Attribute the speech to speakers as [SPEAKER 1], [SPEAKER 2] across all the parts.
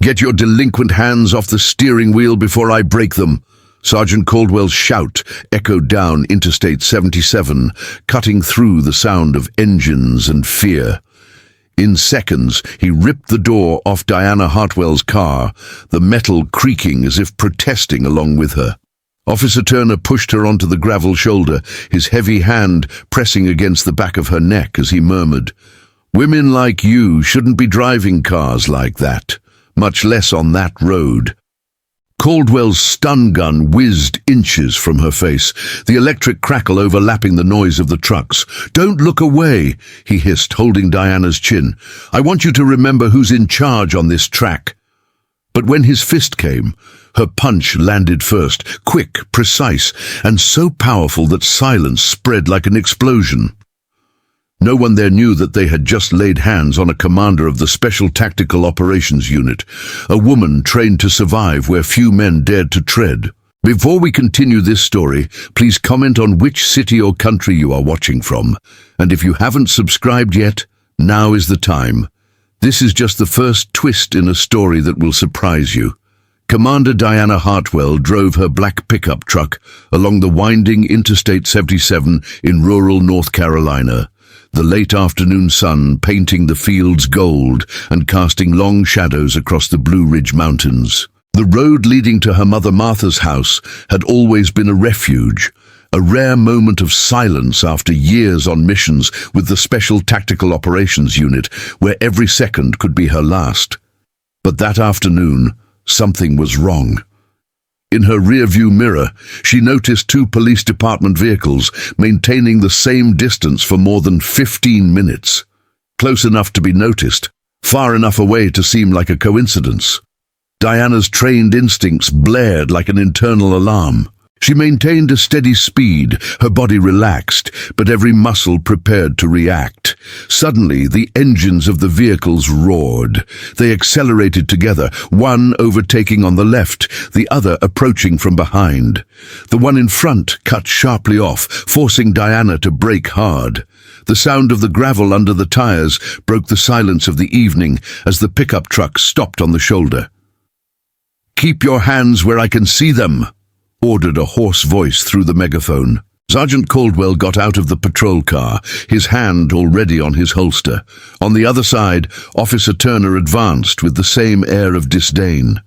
[SPEAKER 1] "Get your delinquent hands off the steering wheel before I break them." Sergeant Caldwell's shout echoed down Interstate 77, cutting through the sound of engines and fear. In seconds, he ripped the door off Diana Hartwell's car, the metal creaking as if protesting along with her. Officer Turner pushed her onto the gravel shoulder, his heavy hand pressing against the back of her neck as he murmured, "Women like you shouldn't be driving cars like that, much less on that road." Caldwell's stun gun whizzed inches from her face, the electric crackle overlapping the noise of the trucks. "Don't look away," he hissed, holding Diana's chin. "I want you to remember who's in charge on this track." But when his fist came, her punch landed first, quick, precise, and so powerful that silence spread like an explosion. No one there knew that they had just laid hands on a commander of the Special Tactical Operations Unit, a woman trained to survive where few men dared to tread. Before we continue this story, please comment on which city or country you are watching from. And if you haven't subscribed yet, now is the time. This is just the first twist in a story that will surprise you. Commander Diana Hartwell drove her black pickup truck along the winding Interstate 77 in rural North Carolina, the late afternoon sun painting the fields gold and casting long shadows across the Blue Ridge Mountains. The road leading to her mother Martha's house had always been a refuge, a rare moment of silence after years on missions with the Special Tactical Operations Unit, where every second could be her last. But that afternoon, something was wrong. In her rearview mirror, she noticed two police department vehicles maintaining the same distance for more than 15 minutes. Close enough to be noticed, far enough away to seem like a coincidence. Diana's trained instincts blared like an internal alarm. She maintained a steady speed, her body relaxed, but every muscle prepared to react. Suddenly, the engines of the vehicles roared. They accelerated together, one overtaking on the left, the other approaching from behind. The one in front cut sharply off, forcing Diana to brake hard. The sound of the gravel under the tires broke the silence of the evening as the pickup truck stopped on the shoulder. "Keep your hands where I can see them," ordered a hoarse voice through the megaphone. Sergeant Caldwell got out of the patrol car, his hand already on his holster. On the other side, Officer Turner advanced with the same air of disdain.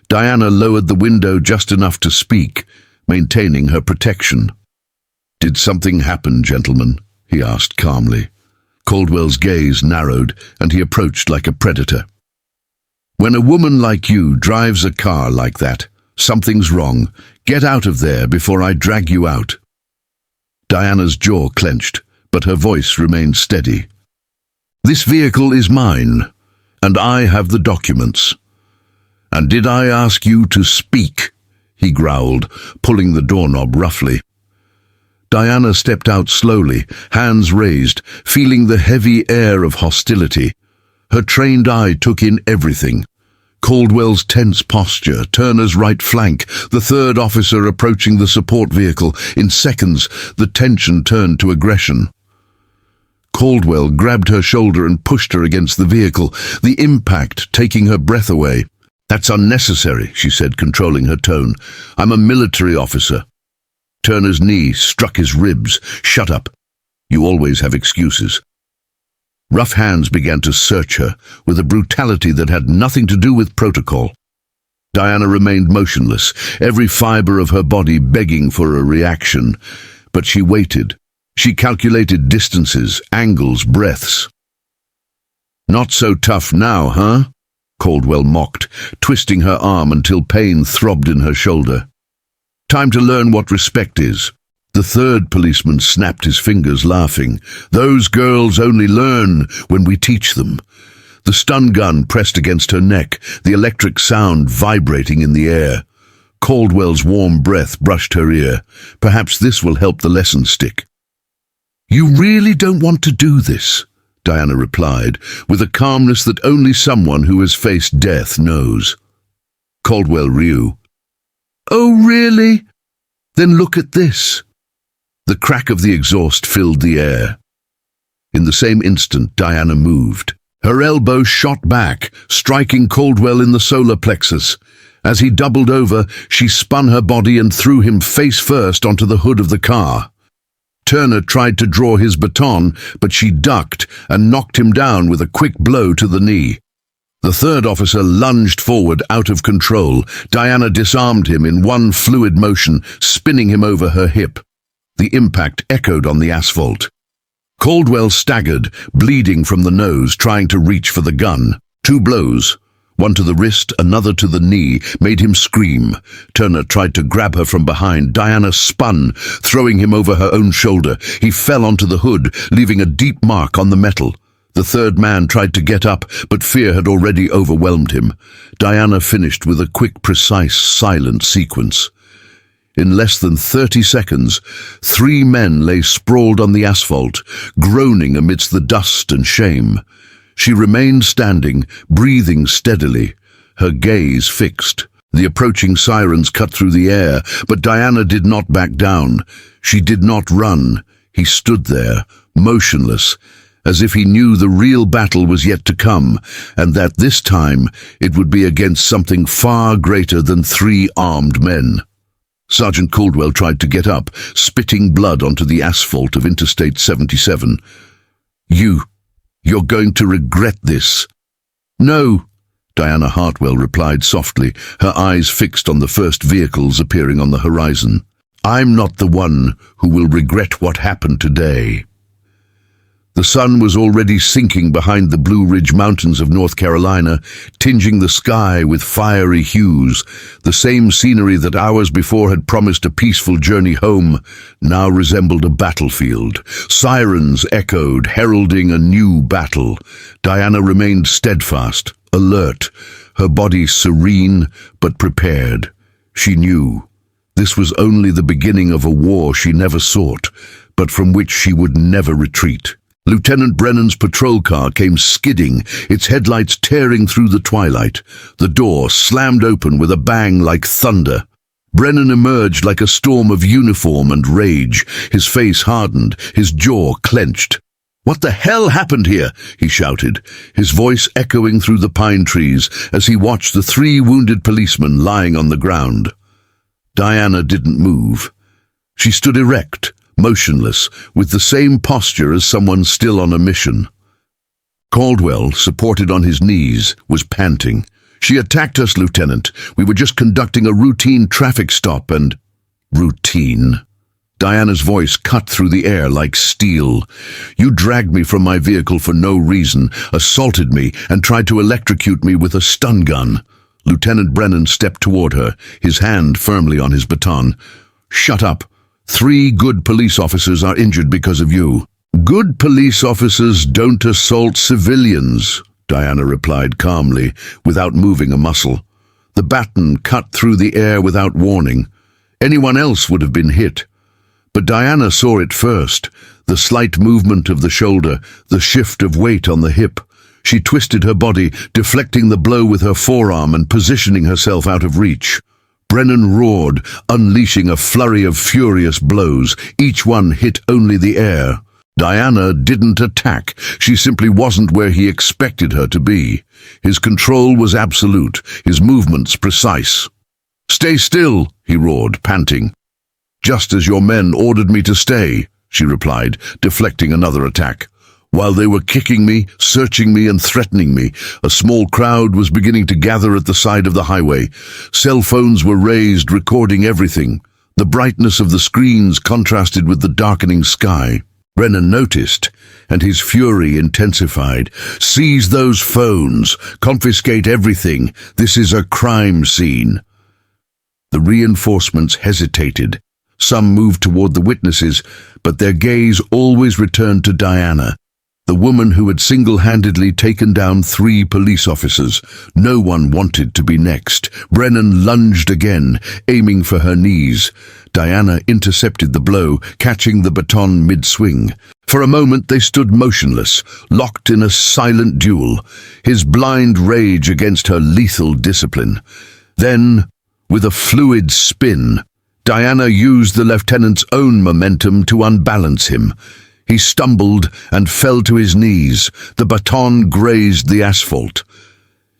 [SPEAKER 1] Diana lowered the window just enough to speak, maintaining her protection. "Did something happen, gentlemen?" he asked calmly. Caldwell's gaze narrowed, and he approached like a predator. "When a woman like you drives a car like that, something's wrong. Get out of there before I drag you out." Diana's jaw clenched, but her voice remained steady. "This vehicle is mine, and I have the documents." "And did I ask you to speak?" he growled, pulling the doorknob roughly. Diana stepped out slowly, hands raised, feeling the heavy air of hostility. Her trained eye took in everything. Caldwell's tense posture, Turner's right flank, the third officer approaching the support vehicle. In seconds, the tension turned to aggression. Caldwell grabbed her shoulder and pushed her against the vehicle, the impact taking her breath away. "That's unnecessary," she said, controlling her tone. "I'm a military officer." Turner's knee struck his ribs. "Shut up. You always have excuses." Rough hands began to search her, with a brutality that had nothing to do with protocol. Diana remained motionless, every fiber of her body begging for a reaction. But she waited. She calculated distances, angles, breaths. "Not so tough now, huh?" Caldwell mocked, twisting her arm until pain throbbed in her shoulder. "Time to learn what respect is." The third policeman snapped his fingers, laughing. "Those girls only learn when we teach them." The stun gun pressed against her neck, the electric sound vibrating in the air. Caldwell's warm breath brushed her ear. Perhaps this will help the lesson stick. "You really don't want to do this," Diana replied, with a calmness that only someone who has faced death knows. Caldwell rew. "Oh, really? Then look at this." The crack of the exhaust filled the air. In the same instant, Diana moved. Her elbow shot back, striking Caldwell in the solar plexus. As he doubled over, she spun her body and threw him face first onto the hood of the car. Turner tried to draw his baton, but she ducked and knocked him down with a quick blow to the knee. The third officer lunged forward, out of control. Diana disarmed him in one fluid motion, spinning him over her hip. The impact echoed on the asphalt. Caldwell staggered, bleeding from the nose, trying to reach for the gun. 2 blows, one to the wrist, another to the knee, made him scream. Turner tried to grab her from behind. Diana spun, throwing him over her own shoulder. He fell onto the hood, leaving a deep mark on the metal. The third man tried to get up, but fear had already overwhelmed him. Diana finished with a quick, precise, silent sequence. In less than 30 seconds, 3 men lay sprawled on the asphalt, groaning amidst the dust and shame. She remained standing, breathing steadily, her gaze fixed. The approaching sirens cut through the air, but Diana did not back down. She did not run. He stood there, motionless, as if he knew the real battle was yet to come, and that this time it would be against something far greater than 3 armed men. Sergeant Caldwell tried to get up, spitting blood onto the asphalt of Interstate 77. You're going to regret this." "No," Diana Hartwell replied softly, her eyes fixed on the first vehicles appearing on the horizon. "I'm not the one who will regret what happened today." The sun was already sinking behind the Blue Ridge Mountains of North Carolina, tinging the sky with fiery hues. The same scenery that hours before had promised a peaceful journey home now resembled a battlefield. Sirens echoed, heralding a new battle. Diana remained steadfast, alert, her body serene but prepared. She knew this was only the beginning of a war she never sought, but from which she would never retreat. Lieutenant Brennan's patrol car came skidding, its headlights tearing through the twilight. The door slammed open with a bang like thunder. Brennan emerged like a storm of uniform and rage, his face hardened, his jaw clenched. "What the hell happened here?" he shouted, his voice echoing through the pine trees as he watched the 3 wounded policemen lying on the ground. Diana didn't move. She stood erect, motionless, with the same posture as someone still on a mission. Caldwell, supported on his knees, was panting. "She attacked us, Lieutenant. We were just conducting a routine traffic stop and—" "Routine?" Diana's voice cut through the air like steel. "You dragged me from my vehicle for no reason, assaulted me, and tried to electrocute me with a stun gun." Lieutenant Brennan stepped toward her, his hand firmly on his baton. "Shut up. 3 good police officers are injured because of you." "Good police officers don't assault civilians," Diana replied calmly, without moving a muscle. The baton cut through the air without warning. Anyone else would have been hit. But Diana saw it first, the slight movement of the shoulder, the shift of weight on the hip. She twisted her body, deflecting the blow with her forearm and positioning herself out of reach. Brennan roared, unleashing a flurry of furious blows. Each one hit only the air. Diana didn't attack. She simply wasn't where he expected her to be. His control was absolute, his movements precise. "Stay still," he roared, panting. "Just as your men ordered me to stay," she replied, deflecting another attack. While they were kicking me, searching me, and threatening me, a small crowd was beginning to gather at the side of the highway. Cell phones were raised, recording everything. The brightness of the screens contrasted with the darkening sky. Brennan noticed, and his fury intensified. "Seize those phones! Confiscate everything! This is a crime scene!" The reinforcements hesitated. Some moved toward the witnesses, but their gaze always returned to Diana, the woman who had single-handedly taken down 3 police officers. No one wanted to be next. Brennan lunged again, aiming for her knees. Diana intercepted the blow, catching the baton mid-swing. For a moment they stood motionless, locked in a silent duel, his blind rage against her lethal discipline. Then, with a fluid spin, Diana used the lieutenant's own momentum to unbalance him. He stumbled and fell to his knees. The baton grazed the asphalt.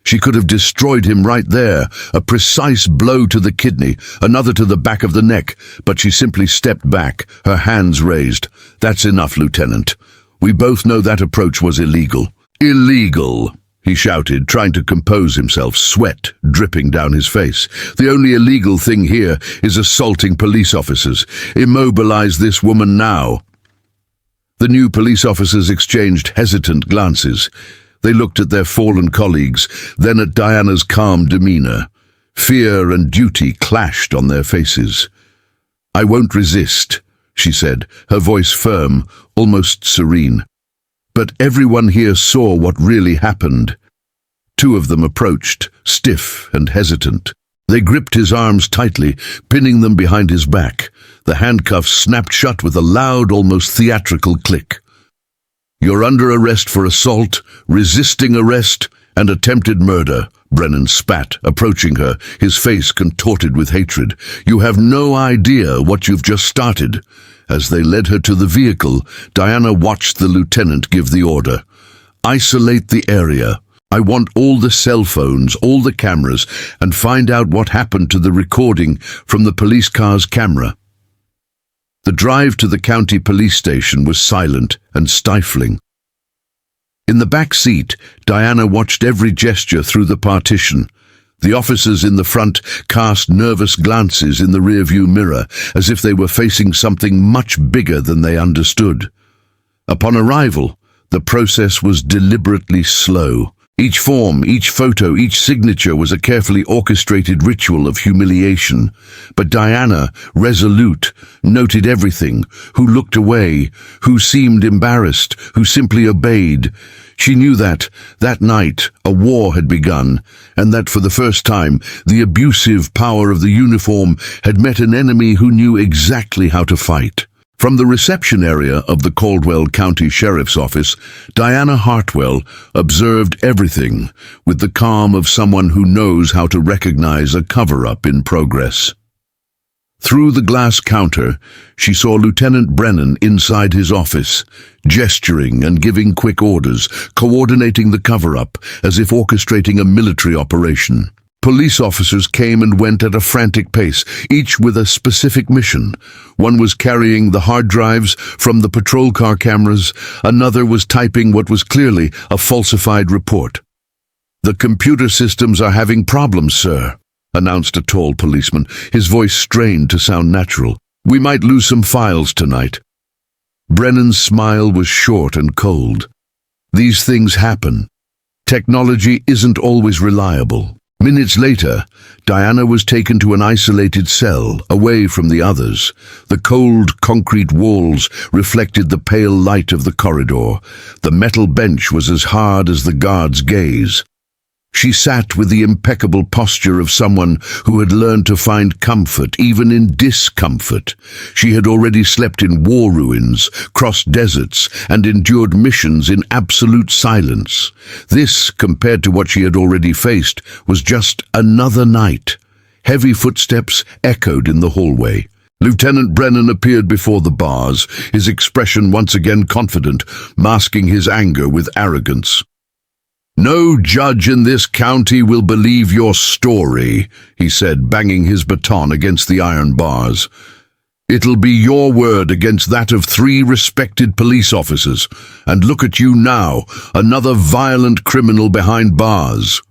[SPEAKER 1] She could have destroyed him right there, a precise blow to the kidney, another to the back of the neck, but she simply stepped back, her hands raised. "That's enough, Lieutenant. We both know that approach was illegal." "Illegal!" he shouted, trying to compose himself, sweat dripping down his face. "The only illegal thing here is assaulting police officers. Immobilize this woman now." The new police officers exchanged hesitant glances. They looked at their fallen colleagues, then at Diana's calm demeanor. Fear and duty clashed on their faces. "I won't resist," she said, her voice firm, almost serene. But everyone here saw what really happened. Two of them approached, stiff and hesitant. They gripped his arms tightly, pinning them behind his back. The handcuffs snapped shut with a loud, almost theatrical click. "You're under arrest for assault, resisting arrest, and attempted murder," Brennan spat, approaching her, his face contorted with hatred. "You have no idea what you've just started." As they led her to the vehicle, Diana watched the lieutenant give the order. "Isolate the area. I want all the cell phones, all the cameras, and find out what happened to the recording from the police car's camera." The drive to the county police station was silent and stifling. In the back seat, Diana watched every gesture through the partition. The officers in the front cast nervous glances in the rearview mirror, as if they were facing something much bigger than they understood. Upon arrival, the process was deliberately slow. Each form, each photo, each signature was a carefully orchestrated ritual of humiliation. But Diana, resolute, noted everything, who looked away, who seemed embarrassed, who simply obeyed. She knew that night, a war had begun, and that for the first time, the abusive power of the uniform had met an enemy who knew exactly how to fight. From the reception area of the Caldwell County Sheriff's Office, Diana Hartwell observed everything with the calm of someone who knows how to recognize a cover-up in progress. Through the glass counter, she saw Lieutenant Brennan inside his office, gesturing and giving quick orders, coordinating the cover-up as if orchestrating a military operation. Police officers came and went at a frantic pace, each with a specific mission. One was carrying the hard drives from the patrol car cameras, another was typing what was clearly a falsified report. "The computer systems are having problems, sir," announced a tall policeman, his voice strained to sound natural. "We might lose some files tonight." Brennan's smile was short and cold. These things happen. Technology isn't always reliable. Minutes later, Diana was taken to an isolated cell, away from the others. The cold concrete walls reflected the pale light of the corridor. The metal bench was as hard as the guard's gaze. She sat with the impeccable posture of someone who had learned to find comfort even in discomfort. She had already slept in war ruins, crossed deserts, and endured missions in absolute silence. This, compared to what she had already faced, was just another night. Heavy footsteps echoed in the hallway. Lieutenant Brennan appeared before the bars, his expression once again confident, masking his anger with arrogance. "No judge in this county will believe your story," he said, banging his baton against the iron bars. "It'll be your word against that of 3 respected police officers. And look at you now, another violent criminal behind bars."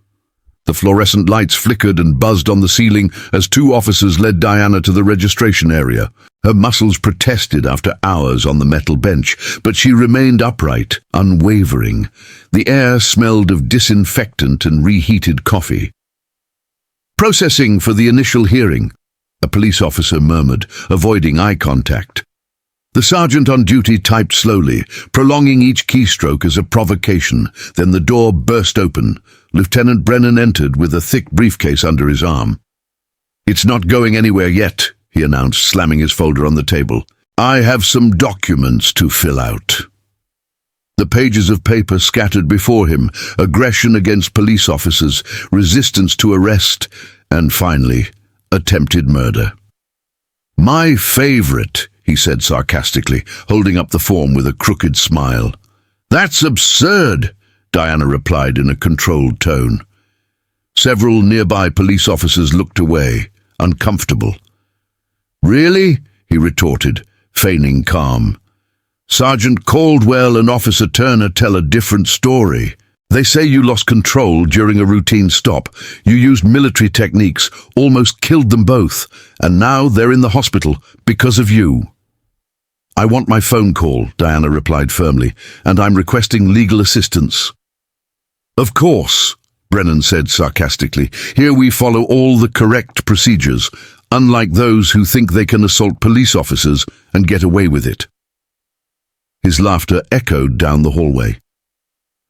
[SPEAKER 1] The fluorescent lights flickered and buzzed on the ceiling as 2 officers led Diana to the registration area. Her muscles protested after hours on the metal bench, but she remained upright, unwavering. The air smelled of disinfectant and reheated coffee. "Processing for the initial hearing," a police officer murmured, avoiding eye contact. The sergeant on duty typed slowly, prolonging each keystroke as a provocation. Then the door burst open. Lieutenant Brennan entered with a thick briefcase under his arm. "It's not going anywhere yet," he announced, slamming his folder on the table. "I have some documents to fill out." The pages of paper scattered before him, aggression against police officers, resistance to arrest, and finally, attempted murder. "My favorite," he said sarcastically, holding up the form with a crooked smile. "That's absurd," Diana replied in a controlled tone. Several nearby police officers looked away, uncomfortable. "Really?" he retorted, feigning calm. "Sergeant Caldwell and Officer Turner tell a different story. They say you lost control during a routine stop. You used military techniques, almost killed them both, and now they're in the hospital because of you." "I want my phone call," Diana replied firmly, "and I'm requesting legal assistance." "Of course," Brennan said sarcastically. "Here we follow all the correct procedures, unlike those who think they can assault police officers and get away with it." His laughter echoed down the hallway.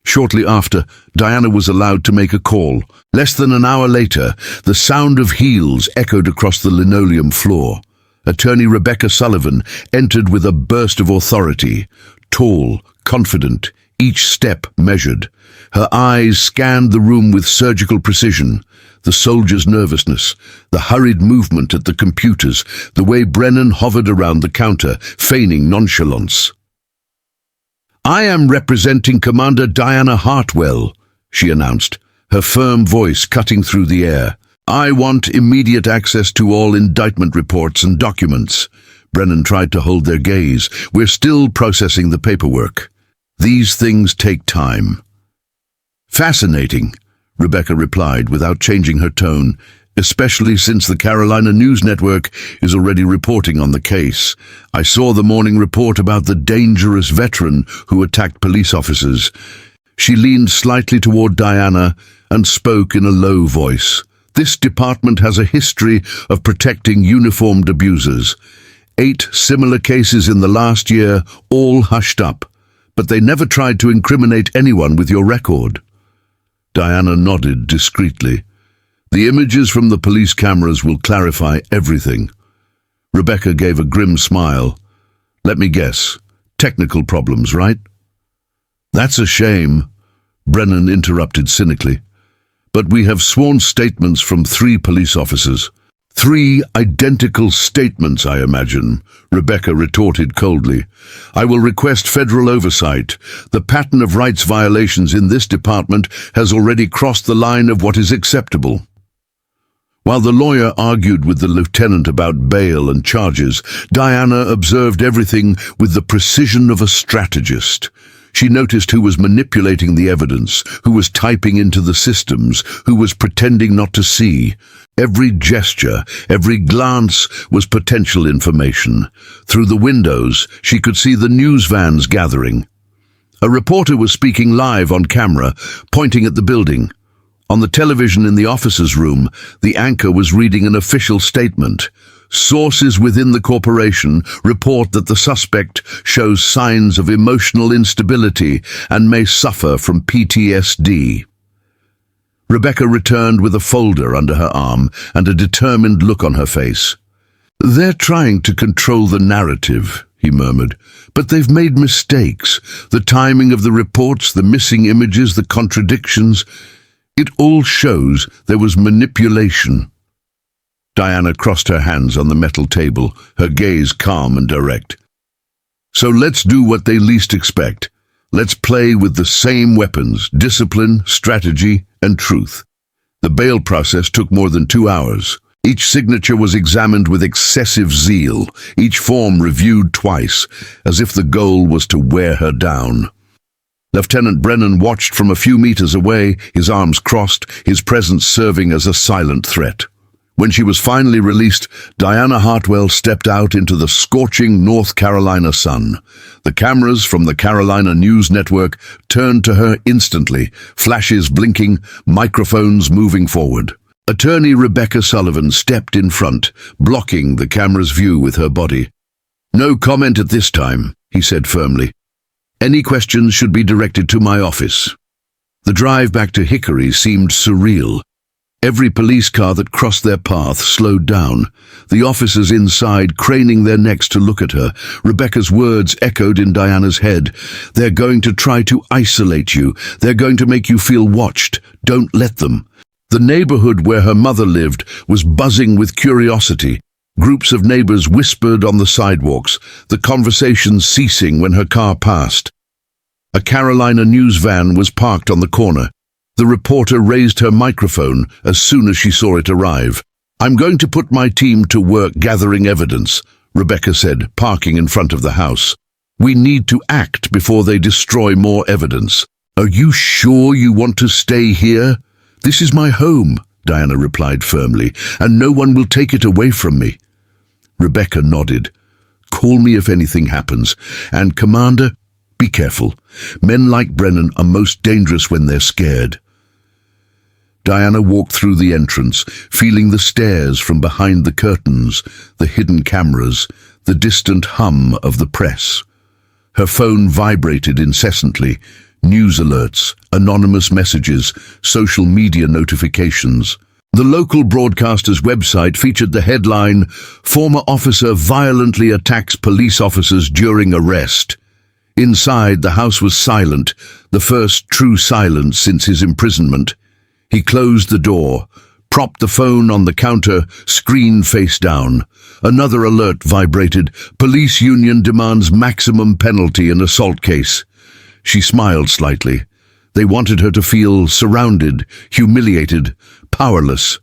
[SPEAKER 1] Shortly after, Diana was allowed to make a call. Less than an hour later, the sound of heels echoed across the linoleum floor. Attorney Rebecca Sullivan entered with a burst of authority, tall, confident, each step measured. Her eyes scanned the room with surgical precision. The soldier's nervousness, the hurried movement at the computers, the way Brennan hovered around the counter, feigning nonchalance. "I am representing Commander Diana Hartwell," she announced, her firm voice cutting through the air. "I want immediate access to all indictment reports and documents." Brennan tried to hold their gaze. "We're still processing the paperwork. These things take time." "Fascinating," Rebecca replied without changing her tone, "especially since the Carolina News Network is already reporting on the case. I saw the morning report about the dangerous veteran who attacked police officers." She leaned slightly toward Diana and spoke in a low voice. "This department has a history of protecting uniformed abusers. 8 similar cases in the last year, all hushed up, but they never tried to incriminate anyone with your record." Diana nodded discreetly. "The images from the police cameras will clarify everything." Rebecca gave a grim smile. "Let me guess, technical problems, right?" "That's a shame," Brennan interrupted cynically. "But we have sworn statements from 3 police officers." "3 identical statements, I imagine," Rebecca retorted coldly. "I will request federal oversight. The pattern of rights violations in this department has already crossed the line of what is acceptable." While the lawyer argued with the lieutenant about bail and charges, Diana observed everything with the precision of a strategist. She noticed who was manipulating the evidence, who was typing into the systems, who was pretending not to see. Every gesture, every glance was potential information. Through the windows, she could see the news vans gathering. A reporter was speaking live on camera, pointing at the building. On the television in the officer's room, the anchor was reading an official statement. "Sources within the corporation report that the suspect shows signs of emotional instability and may suffer from PTSD." Rebecca returned with a folder under her arm and a determined look on her face. "They're trying to control the narrative," he murmured, "but they've made mistakes. The timing of the reports, the missing images, the contradictions. It all shows there was manipulation." Diana crossed her hands on the metal table, her gaze calm and direct. "So let's do what they least expect. Let's play with the same weapons: discipline, strategy, and truth." The bail process took more than 2 hours. Each signature was examined with excessive zeal, each form reviewed twice, as if the goal was to wear her down. Lieutenant Brennan watched from a few meters away, his arms crossed, his presence serving as a silent threat. When she was finally released, Diana Hartwell stepped out into the scorching North Carolina sun. The cameras from the Carolina News Network turned to her instantly, flashes blinking, microphones moving forward. Attorney Rebecca Sullivan stepped in front, blocking the camera's view with her body. "No comment at this time," he said firmly. "Any questions should be directed to my office." The drive back to Hickory seemed surreal. Every police car that crossed their path slowed down, the officers inside craning their necks to look at her. Rebecca's words echoed in Diana's head. "They're going to try to isolate you. They're going to make you feel watched. Don't let them." The neighborhood where her mother lived was buzzing with curiosity. Groups of neighbors whispered on the sidewalks, the conversation ceasing when her car passed. A Carolina news van was parked on the corner. The reporter raised her microphone as soon as she saw it arrive. "I'm going to put my team to work gathering evidence," Rebecca said, parking in front of the house. "We need to act before they destroy more evidence." "Are you sure you want to stay here?" "This is my home," Diana replied firmly, "and no one will take it away from me." Rebecca nodded. "Call me if anything happens. And Commander, be careful. Men like Brennan are most dangerous when they're scared." Diana walked through the entrance, feeling the stares from behind the curtains, the hidden cameras, the distant hum of the press. Her phone vibrated incessantly. News alerts, anonymous messages, social media notifications. The local broadcaster's website featured the headline, "Former officer violently attacks police officers during arrest." Inside, the house was silent, the first true silence since his imprisonment. He closed the door, propped the phone on the counter, screen face down. Another alert vibrated. "Police union demands maximum penalty in assault case." She smiled slightly. They wanted her to feel surrounded, humiliated, powerless.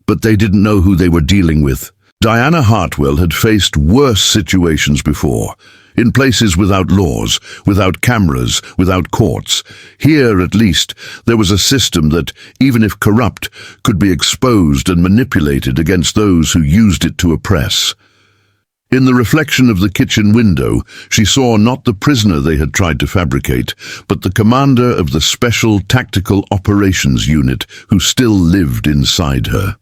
[SPEAKER 1] But they didn't know who they were dealing with. Diana Hartwell had faced worse situations before, in places without laws, without cameras, without courts. Here, at least, there was a system that, even if corrupt, could be exposed and manipulated against those who used it to oppress. In the reflection of the kitchen window, she saw not the prisoner they had tried to fabricate, but the commander of the Special Tactical Operations Unit who still lived inside her.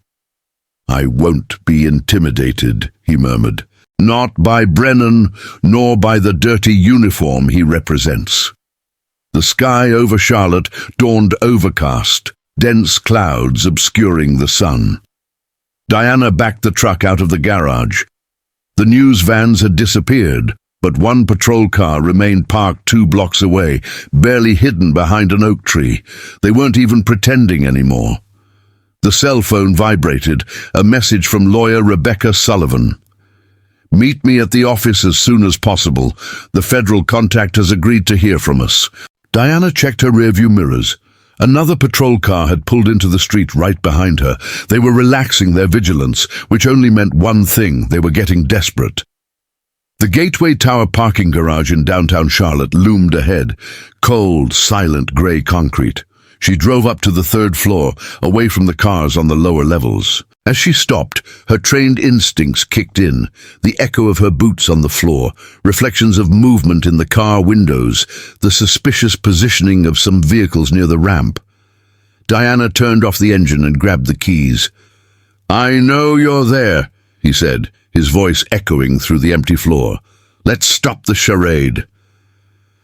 [SPEAKER 1] "I won't be intimidated," he murmured. "Not by Brennan, nor by the dirty uniform he represents." The sky over Charlotte dawned overcast, dense clouds obscuring the sun. Diana backed the truck out of the garage. The news vans had disappeared, but one patrol car remained parked 2 blocks away, barely hidden behind an oak tree. They weren't even pretending anymore. The cell phone vibrated, a message from lawyer Rebecca Sullivan. "Meet me at the office as soon as possible. The federal contact has agreed to hear from us." Diana checked her rearview mirrors. Another patrol car had pulled into the street right behind her. They were relaxing their vigilance, which only meant one thing: they were getting desperate. The Gateway Tower parking garage in downtown Charlotte loomed ahead, cold, silent grey concrete. She drove up to the 3rd floor, away from the cars on the lower levels. As she stopped, her trained instincts kicked in, the echo of her boots on the floor, reflections of movement in the car windows, the suspicious positioning of some vehicles near the ramp. Diana turned off the engine and grabbed the keys. "I know you're there," he said, his voice echoing through the empty floor. "Let's stop the charade."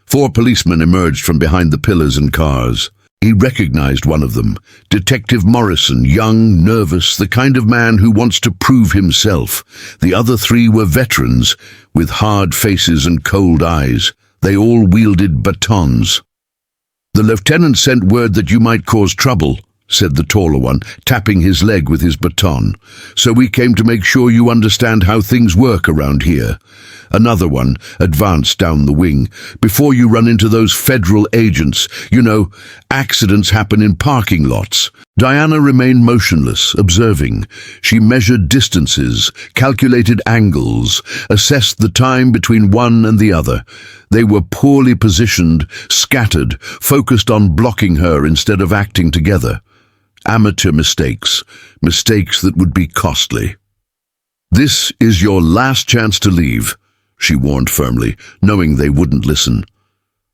[SPEAKER 1] 4 policemen emerged from behind the pillars and cars. He recognized one of them, Detective Morrison, young, nervous, the kind of man who wants to prove himself. The other 3 were veterans, with hard faces and cold eyes. They all wielded batons. "The lieutenant sent word that you might cause trouble," said the taller one, tapping his leg with his baton. "So we came to make sure you understand how things work around here." Another one advanced down the wing. "Before you run into those federal agents, you know, accidents happen in parking lots." Diana remained motionless, observing. She measured distances, calculated angles, assessed the time between one and the other. They were poorly positioned, scattered, focused on blocking her instead of acting together. Amateur mistakes, mistakes that would be costly. "This is your last chance to leave," she warned firmly, knowing they wouldn't listen.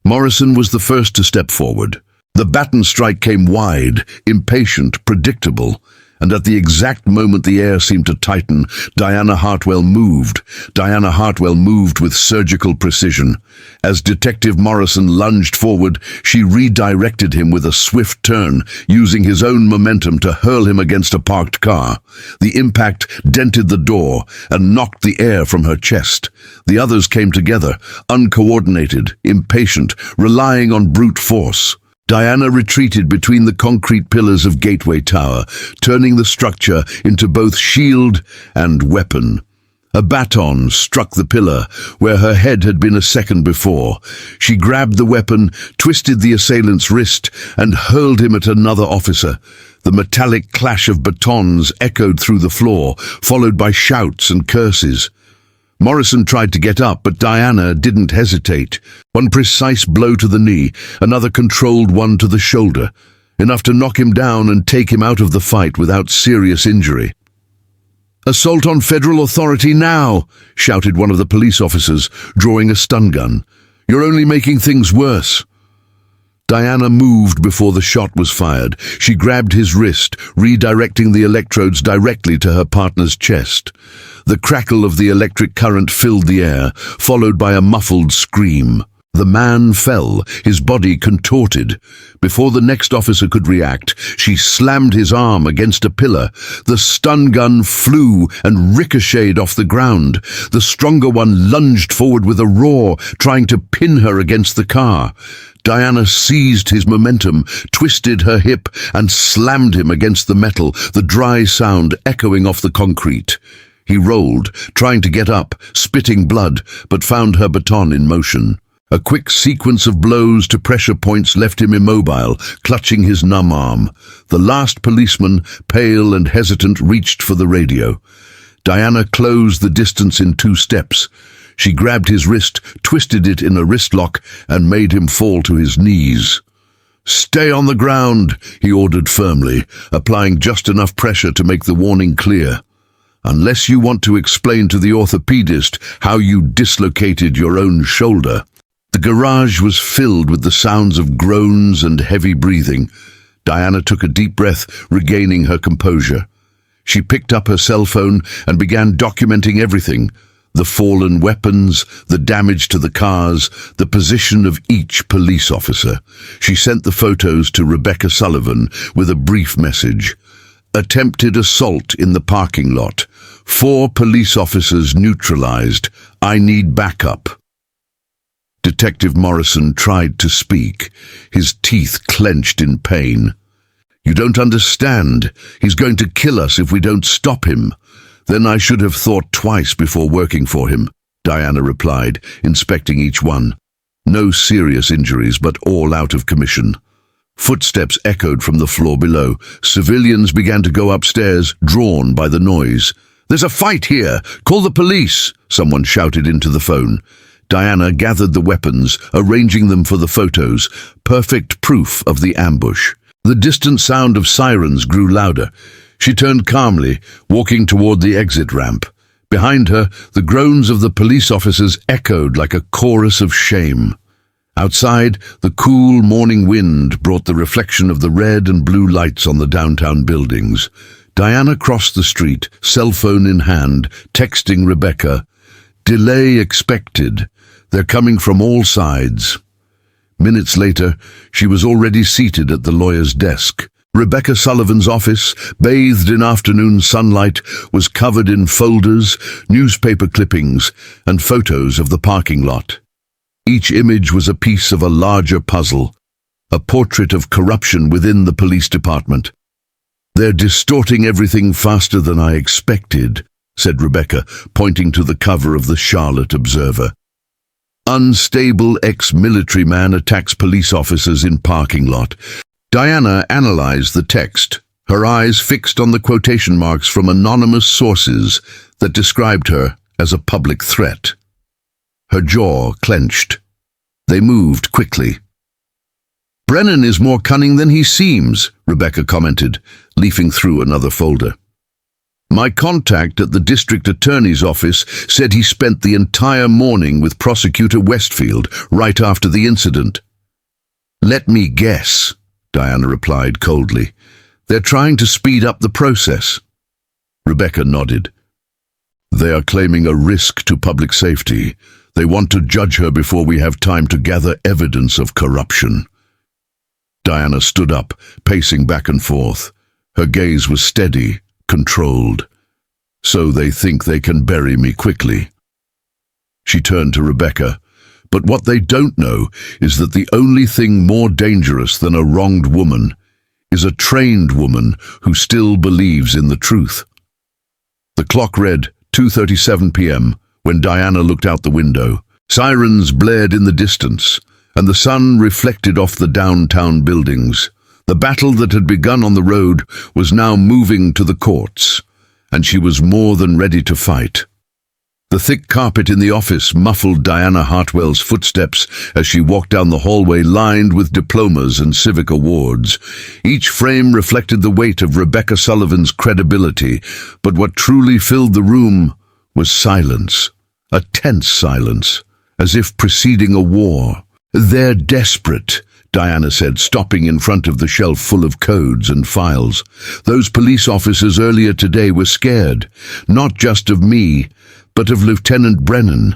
[SPEAKER 1] Morrison was the first to step forward. The baton strike came wide, impatient, predictable, and at the exact moment the air seemed to tighten, Diana Hartwell moved. Diana Hartwell moved with surgical precision. As Detective Morrison lunged forward, she redirected him with a swift turn, using his own momentum to hurl him against a parked car. The impact dented the door and knocked the air from her chest. The others came together, uncoordinated, impatient, relying on brute force. Diana retreated between the concrete pillars of Gateway Tower, turning the structure into both shield and weapon. A baton struck the pillar, where her head had been a second before. She grabbed the weapon, twisted the assailant's wrist, and hurled him at another officer. The metallic clash of batons echoed through the floor, followed by shouts and curses. Morrison tried to get up, but Diana didn't hesitate. One precise blow to the knee, another controlled one to the shoulder, enough to knock him down and take him out of the fight without serious injury. "Assault on federal authority now!" shouted one of the police officers, drawing a stun gun. "You're only making things worse." Diana moved before the shot was fired. She grabbed his wrist, redirecting the electrodes directly to her partner's chest. The crackle of the electric current filled the air, followed by a muffled scream. The man fell, his body contorted. Before the next officer could react, she slammed his arm against a pillar. The stun gun flew and ricocheted off the ground. The stronger one lunged forward with a roar, trying to pin her against the car. Diana seized his momentum, twisted her hip, and slammed him against the metal, the dry sound echoing off the concrete. He rolled, trying to get up, spitting blood, but found her baton in motion. A quick sequence of blows to pressure points left him immobile, clutching his numb arm. The last policeman, pale and hesitant, reached for the radio. Diana closed the distance in 2 steps. She grabbed his wrist, twisted it in a wrist lock, and made him fall to his knees. "Stay on the ground," he ordered firmly, applying just enough pressure to make the warning clear. "Unless you want to explain to the orthopedist how you dislocated your own shoulder." The garage was filled with the sounds of groans and heavy breathing. Diana took a deep breath, regaining her composure. She picked up her cell phone and began documenting everything: the fallen weapons, the damage to the cars, the position of each police officer. She sent the photos to Rebecca Sullivan with a brief message. "Attempted assault in the parking lot. 4 police officers neutralized. I need backup." Detective Morrison tried to speak, his teeth clenched in pain. "You don't understand. He's going to kill us if we don't stop him." "Then I should have thought twice before working for him," Diana replied, inspecting each one. No serious injuries, but all out of commission. Footsteps echoed from the floor below. Civilians began to go upstairs, drawn by the noise. "There's a fight here! Call the police!" someone shouted into the phone. Diana gathered the weapons, arranging them for the photos, perfect proof of the ambush. The distant sound of sirens grew louder. She turned calmly, walking toward the exit ramp. Behind her, the groans of the police officers echoed like a chorus of shame. Outside, the cool morning wind brought the reflection of the red and blue lights on the downtown buildings. Diana crossed the street, cell phone in hand, texting Rebecca. "Delay expected. They're coming from all sides." Minutes later, she was already seated at the lawyer's desk. Rebecca Sullivan's office, bathed in afternoon sunlight, was covered in folders, newspaper clippings, and photos of the parking lot. Each image was a piece of a larger puzzle, a portrait of corruption within the police department. "They're distorting everything faster than I expected," said Rebecca, pointing to the cover of the Charlotte Observer. "Unstable ex-military man attacks police officers in parking lot." Diana analyzed the text, her eyes fixed on the quotation marks from anonymous sources that described her as a public threat. Her jaw clenched. They moved quickly. "Brennan is more cunning than he seems," Rebecca commented, leafing through another folder. "My contact at the district attorney's office said he spent the entire morning with Prosecutor Westfield right after the incident." "Let me guess," Diana replied coldly. "They're trying to speed up the process." Rebecca nodded. "They are claiming a risk to public safety. They want to judge her before we have time to gather evidence of corruption." Diana stood up, pacing back and forth. Her gaze was steady, controlled. "So they think they can bury me quickly." She turned to Rebecca. "But what they don't know is that the only thing more dangerous than a wronged woman is a trained woman who still believes in the truth." The clock read 2:37 p.m., when Diana looked out the window. Sirens blared in the distance, and the sun reflected off the downtown buildings. The battle that had begun on the road was now moving to the courts, and she was more than ready to fight. The thick carpet in the office muffled Diana Hartwell's footsteps as she walked down the hallway lined with diplomas and civic awards. Each frame reflected the weight of Rebecca Sullivan's credibility, but what truly filled the room was silence, a tense silence, as if preceding a war. "They're desperate," Diana said, stopping in front of the shelf full of codes and files. "Those police officers earlier today were scared, not just of me, but of Lieutenant Brennan.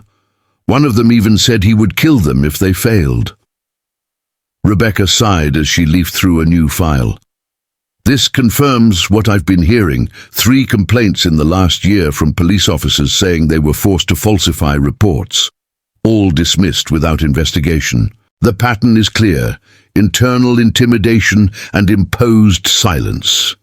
[SPEAKER 1] One of them even said he would kill them if they failed." Rebecca sighed as she leafed through a new file. "This confirms what I've been hearing. 3 complaints in the last year from police officers saying they were forced to falsify reports. All dismissed without investigation. The pattern is clear: internal intimidation and imposed silence."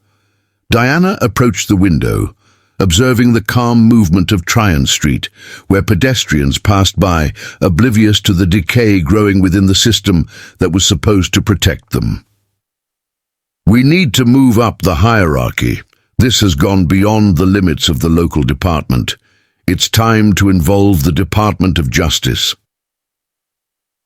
[SPEAKER 1] Diana approached the window, observing the calm movement of Tryon Street, where pedestrians passed by, oblivious to the decay growing within the system that was supposed to protect them. "We need to move up the hierarchy. This has gone beyond the limits of the local department. It's time to involve the Department of Justice."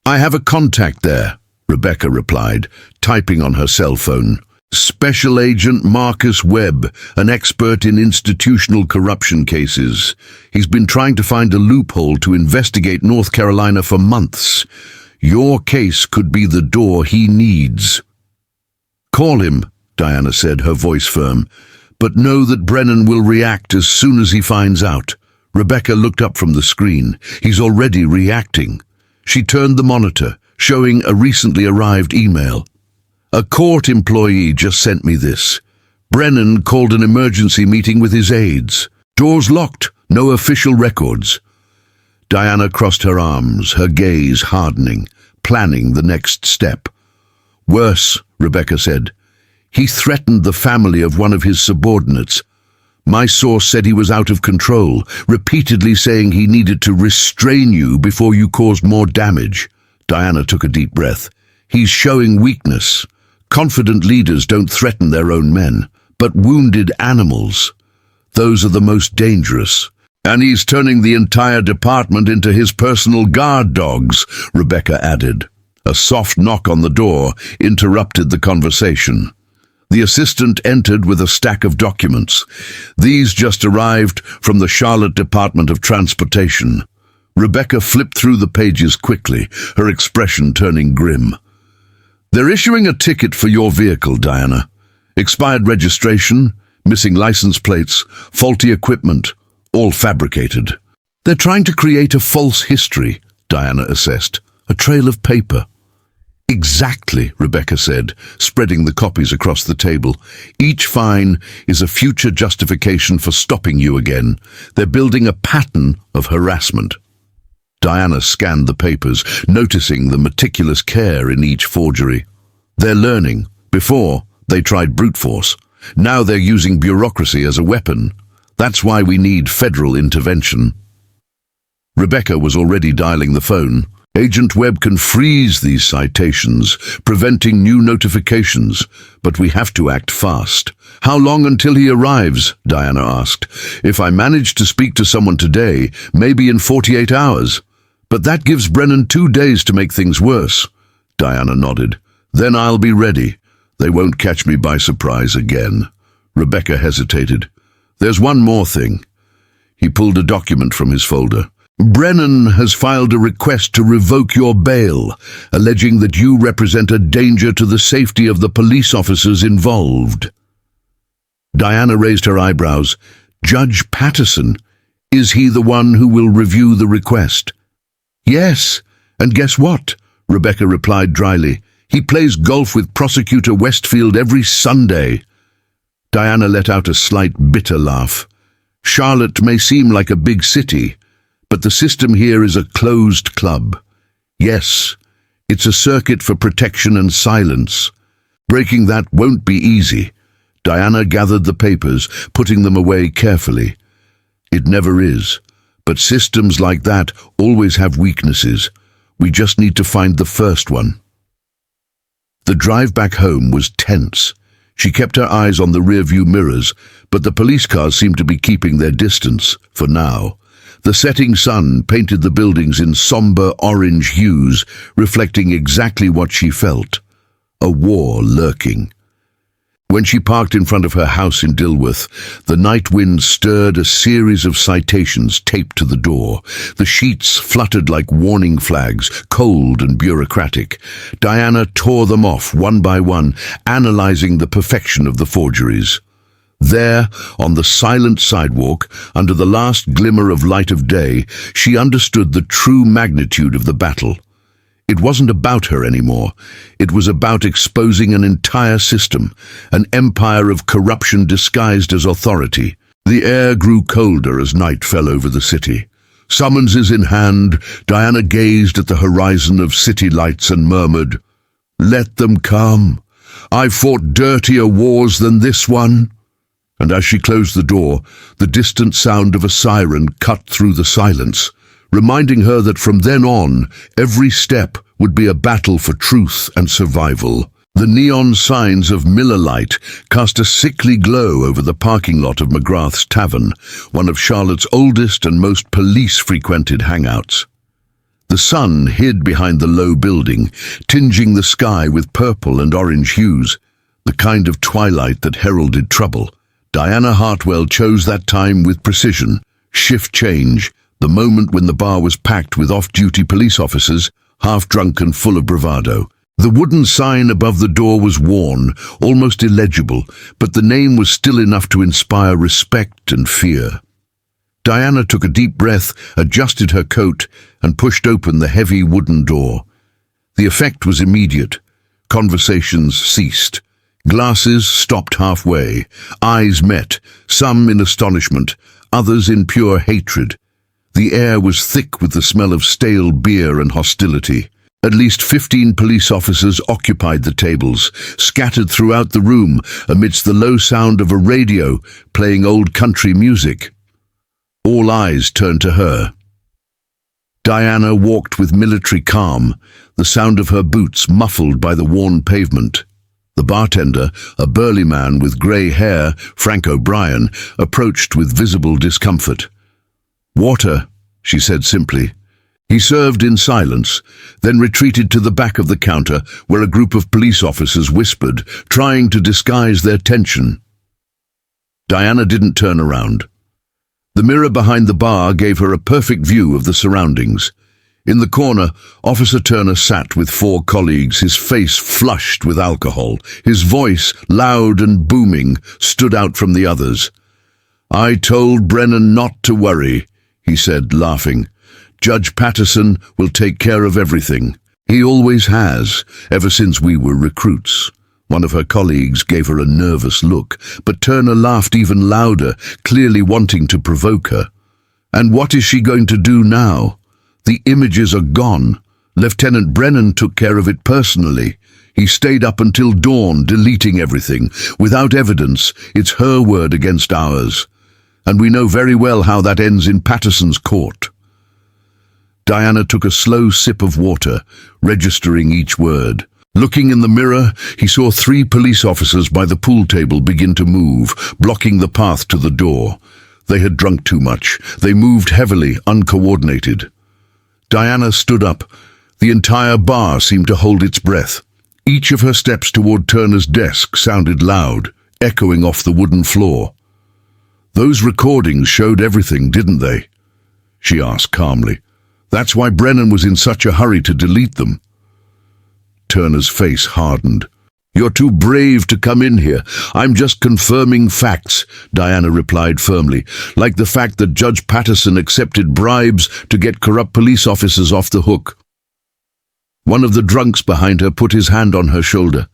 [SPEAKER 1] "I have a contact there," Rebecca replied, typing on her cell phone. "Special Agent Marcus Webb, an expert in institutional corruption cases. He's been trying to find a loophole to investigate North Carolina for months. Your case could be the door he needs." "Call him," Diana said, her voice firm, "but know that Brennan will react as soon as he finds out." Rebecca looked up from the screen. "He's already reacting." She turned the monitor, showing a recently arrived email. "A court employee just sent me this. Brennan called an emergency meeting with his aides. Doors locked, no official records." Diana crossed her arms, her gaze hardening, planning the next step. "Worse," Rebecca said. "He threatened the family of one of his subordinates. My source said he was out of control, repeatedly saying he needed to restrain you before you caused more damage." Diana took a deep breath. "He's showing weakness. Confident leaders don't threaten their own men, but wounded animals. Those are the most dangerous. And he's turning the entire department into his personal guard dogs," Rebecca added. A soft knock on the door interrupted the conversation. The assistant entered with a stack of documents. "These just arrived from the Charlotte Department of Transportation." Rebecca flipped through the pages quickly, her expression turning grim. "They're issuing a ticket for your vehicle, Diana. Expired registration, missing license plates, faulty equipment, all fabricated." "They're trying to create a false history," Diana assessed. "A trail of paper." "Exactly," Rebecca said, spreading the copies across the table. "Each fine is a future justification for stopping you again. They're building a pattern of harassment." Diana scanned the papers, noticing the meticulous care in each forgery. "They're learning. Before, they tried brute force. Now they're using bureaucracy as a weapon. That's why we need federal intervention." Rebecca was already dialing the phone. "Agent Webb can freeze these citations, preventing new notifications, but we have to act fast." "How long until he arrives?" Diana asked. "If I manage to speak to someone today, maybe in 48 hours. But that gives Brennan 2 days to make things worse." Diana nodded. "Then I'll be ready. They won't catch me by surprise again." Rebecca hesitated. "There's one more thing." He pulled a document from his folder. "Brennan has filed a request to revoke your bail, alleging that you represent a danger to the safety of the police officers involved." Diana raised her eyebrows. "Judge Patterson? Is he the one who will review the request?" "Yes, and guess what?" Rebecca replied dryly. "He plays golf with Prosecutor Westfield every Sunday." Diana let out a slight bitter laugh. "Charlotte may seem like a big city, but the system here is a closed club. Yes, it's a circuit for protection and silence. Breaking that won't be easy." Diana gathered the papers, putting them away carefully. It never is. But systems like that always have weaknesses. We just need to find the first one. The drive back home was tense. She kept her eyes on the rearview mirrors, but the police cars seemed to be keeping their distance, for now. The setting sun painted the buildings in somber orange hues, reflecting exactly what she felt. A war lurking. When she parked in front of her house in Dilworth, the night wind stirred a series of citations taped to the door. The sheets fluttered like warning flags, cold and bureaucratic. Diana tore them off one by one, analyzing the perfection of the forgeries. There, on the silent sidewalk, under the last glimmer of light of day, she understood the true magnitude of the battle. It wasn't about her anymore. It was about exposing an entire system, an empire of corruption disguised as authority. The air grew colder as night fell over the city. Summonses in hand, Diana gazed at the horizon of city lights and murmured, "Let them come. I've fought dirtier wars than this one." And as she closed the door, the distant sound of a siren cut through the silence, reminding her that from then on, every step would be a battle for truth and survival. The neon signs of Miller Lite cast a sickly glow over the parking lot of McGrath's Tavern, one of Charlotte's oldest and most police-frequented hangouts. The sun hid behind the low building, tinging the sky with purple and orange hues, the kind of twilight that heralded trouble. Diana Hartwell chose that time with precision. Shift change, the moment when the bar was packed with off-duty police officers, half-drunk and full of bravado. The wooden sign above the door was worn, almost illegible, but the name was still enough to inspire respect and fear. Diana took a deep breath, adjusted her coat, and pushed open the heavy wooden door. The effect was immediate. Conversations ceased. Glasses stopped halfway. Eyes met, some in astonishment, others in pure hatred. The air was thick with the smell of stale beer and hostility. At least 15 police officers occupied the tables, scattered throughout the room amidst the low sound of a radio playing old country music. All eyes turned to her. Diana walked with military calm, the sound of her boots muffled by the worn pavement. The bartender, a burly man with grey hair, Frank O'Brien, approached with visible discomfort. "Water," she said simply. He served in silence, then retreated to the back of the counter where a group of police officers whispered, trying to disguise their tension. Diana didn't turn around. The mirror behind the bar gave her a perfect view of the surroundings. In the corner, Officer Turner sat with 4 colleagues, his face flushed with alcohol. His voice, loud and booming, stood out from the others. "I told Brennan not to worry," he said, laughing. "Judge Patterson will take care of everything. He always has, ever since we were recruits." One of her colleagues gave her a nervous look, but Turner laughed even louder, clearly wanting to provoke her. "And what is she going to do now? The images are gone. Lieutenant Brennan took care of it personally. He stayed up until dawn, deleting everything. Without evidence, it's her word against ours. And we know very well how that ends in Patterson's court." Diana took a slow sip of water, registering each word. Looking in the mirror, he saw 3 police officers by the pool table begin to move, blocking the path to the door. They had drunk too much. They moved heavily, uncoordinated. Diana stood up. The entire bar seemed to hold its breath. Each of her steps toward Turner's desk sounded loud, echoing off the wooden floor. "Those recordings showed everything, didn't they?" she asked calmly. "That's why Brennan was in such a hurry to delete them." Turner's face hardened. "You're too brave to come in here. I'm just confirming facts," Diana replied firmly, "like the fact that Judge Patterson accepted bribes to get corrupt police officers off the hook." One of the drunks behind her put his hand on her shoulder.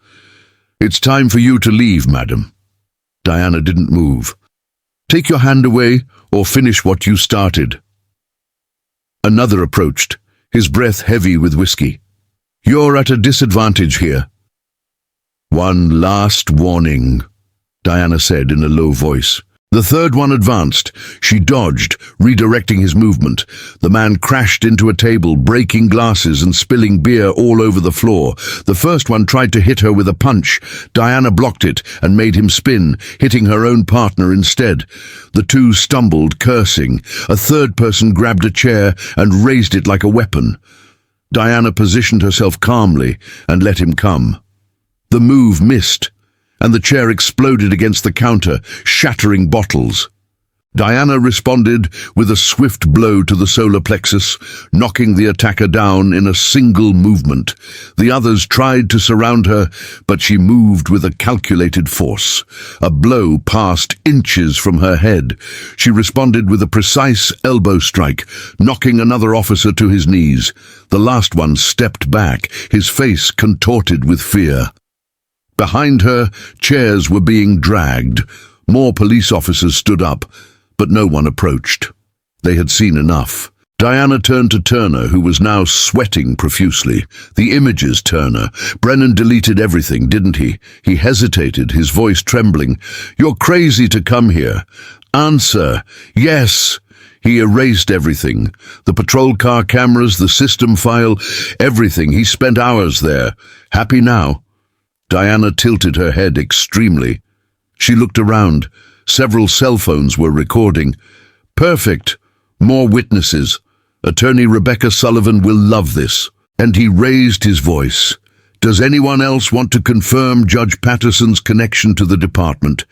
[SPEAKER 1] "It's time for you to leave, madam." Diana didn't move. "Take your hand away or finish what you started." Another approached, his breath heavy with whiskey. "You're at a disadvantage here." "One last warning," Diana said in a low voice. The third one advanced. She dodged, redirecting his movement. The man crashed into a table, breaking glasses and spilling beer all over the floor. The first one tried to hit her with a punch. Diana blocked it and made him spin, hitting her own partner instead. The two stumbled, cursing. A third person grabbed a chair and raised it like a weapon. Diana positioned herself calmly and let him come. The move missed, and the chair exploded against the counter, shattering bottles. Diana responded with a swift blow to the solar plexus, knocking the attacker down in a single movement. The others tried to surround her, but she moved with a calculated force. A blow passed inches from her head. She responded with a precise elbow strike, knocking another officer to his knees. The last one stepped back, his face contorted with fear. Behind her, chairs were being dragged. More police officers stood up, but no one approached. They had seen enough. Diana turned to Turner, who was now sweating profusely. The images, Turner. Brennan deleted everything, didn't he? He hesitated, his voice trembling. You're crazy to come here. Answer. Yes. He erased everything. The patrol car cameras, the system file, everything. He spent hours there. Happy now? Diana tilted her head extremely. She looked around. Several cell phones were recording. Perfect. More witnesses. Attorney Rebecca Sullivan will love this. And he raised his voice. Does anyone else want to confirm Judge Patterson's connection to the department?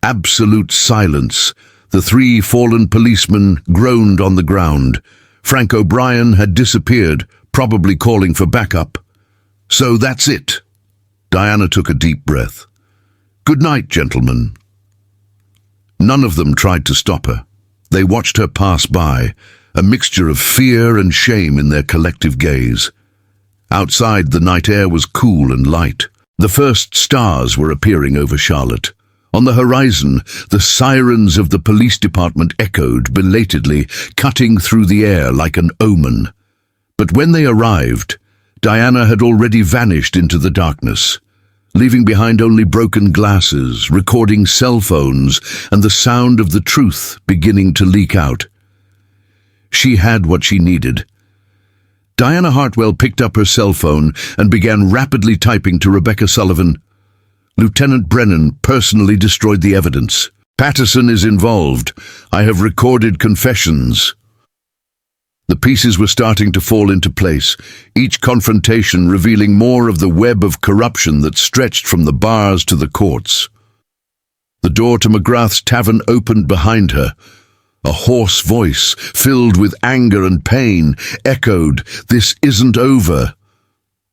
[SPEAKER 1] Absolute silence. The three fallen policemen groaned on the ground. Frank O'Brien had disappeared, probably calling for backup. So that's it. Diana took a deep breath. Good night, gentlemen. None of them tried to stop her. They watched her pass by, a mixture of fear and shame in their collective gaze. Outside, the night air was cool and light. The first stars were appearing over Charlotte. On the horizon, the sirens of the police department echoed belatedly, cutting through the air like an omen. But when they arrived, Diana had already vanished into the darkness, leaving behind only broken glasses, recording cell phones, and the sound of the truth beginning to leak out. She had what she needed. Diana Hartwell picked up her cell phone and began rapidly typing to Rebecca Sullivan. Lieutenant Brennan personally destroyed the evidence. Patterson is involved. I have recorded confessions. The pieces were starting to fall into place, each confrontation revealing more of the web of corruption that stretched from the bars to the courts. The door to McGrath's tavern opened behind her. A hoarse voice, filled with anger and pain, echoed, "This isn't over."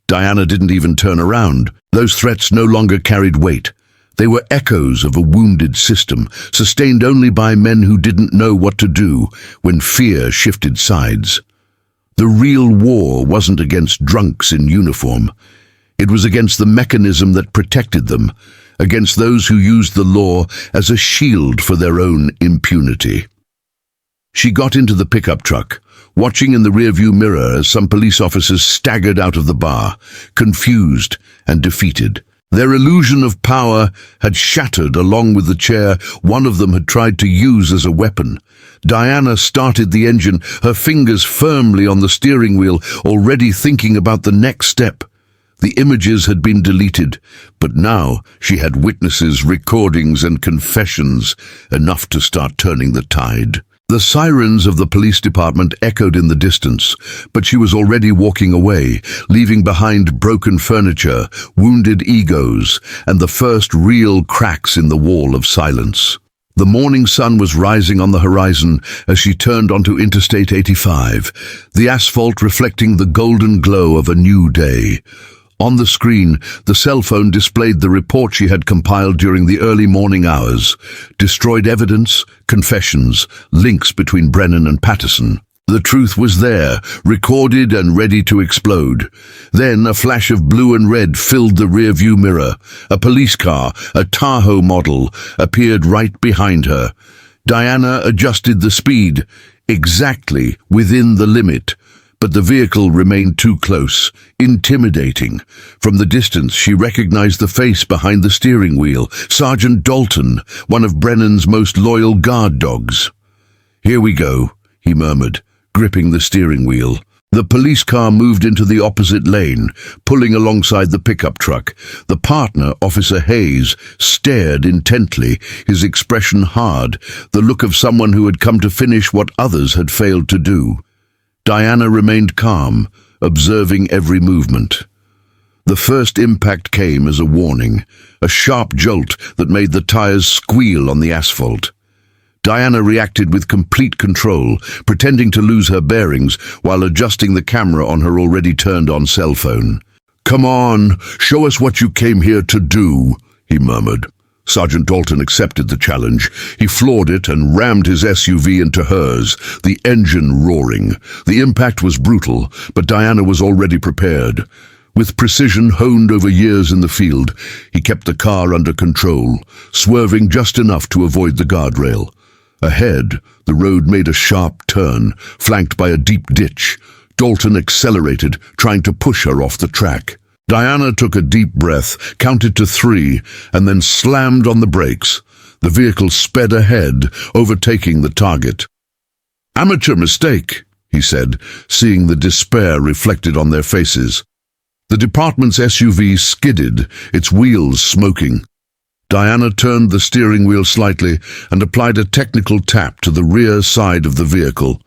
[SPEAKER 1] Diana didn't even turn around. Those threats no longer carried weight. They were echoes of a wounded system, sustained only by men who didn't know what to do when fear shifted sides. The real war wasn't against drunks in uniform. It was against the mechanism that protected them, against those who used the law as a shield for their own impunity. She got into the pickup truck, watching in the rearview mirror as some police officers staggered out of the bar, confused and defeated. Their illusion of power had shattered along with the chair one of them had tried to use as a weapon. Diana started the engine, her fingers firmly on the steering wheel, already thinking about the next step. The images had been deleted, but now she had witnesses, recordings, and confessions, enough to start turning the tide. The sirens of the police department echoed in the distance, but she was already walking away, leaving behind broken furniture, wounded egos, and the first real cracks in the wall of silence. The morning sun was rising on the horizon as she turned onto Interstate 85, the asphalt reflecting the golden glow of a new day. On the screen, the cell phone displayed the report she had compiled during the early morning hours. Destroyed evidence, confessions, links between Brennan and Patterson. The truth was there, recorded and ready to explode. Then a flash of blue and red filled the rearview mirror. A police car, a Tahoe model, appeared right behind her. Diana adjusted the speed, exactly within the limit. But the vehicle remained too close, intimidating. From the distance, she recognized the face behind the steering wheel, Sergeant Dalton, one of Brennan's most loyal guard dogs. "Here we go," he murmured, gripping the steering wheel. The police car moved into the opposite lane, pulling alongside the pickup truck. The partner, Officer Hayes, stared intently, his expression hard, the look of someone who had come to finish what others had failed to do. Diana remained calm, observing every movement. The first impact came as a warning, a sharp jolt that made the tires squeal on the asphalt. Diana reacted with complete control, pretending to lose her bearings while adjusting the camera on her already turned-on cell phone. "Come on, show us what you came here to do," he murmured. Sergeant Dalton accepted the challenge. He floored it and rammed his SUV into hers, the engine roaring. The impact was brutal, but Diana was already prepared. With precision honed over years in the field, he kept the car under control, swerving just enough to avoid the guardrail. Ahead, the road made a sharp turn, flanked by a deep ditch. Dalton accelerated, trying to push her off the track. Diana took a deep breath, counted to 3, and then slammed on the brakes. The vehicle sped ahead, overtaking the target. "Amateur mistake," he said, seeing the despair reflected on their faces. The department's SUV skidded, its wheels smoking. Diana turned the steering wheel slightly and applied a technical tap to the rear side of the vehicle,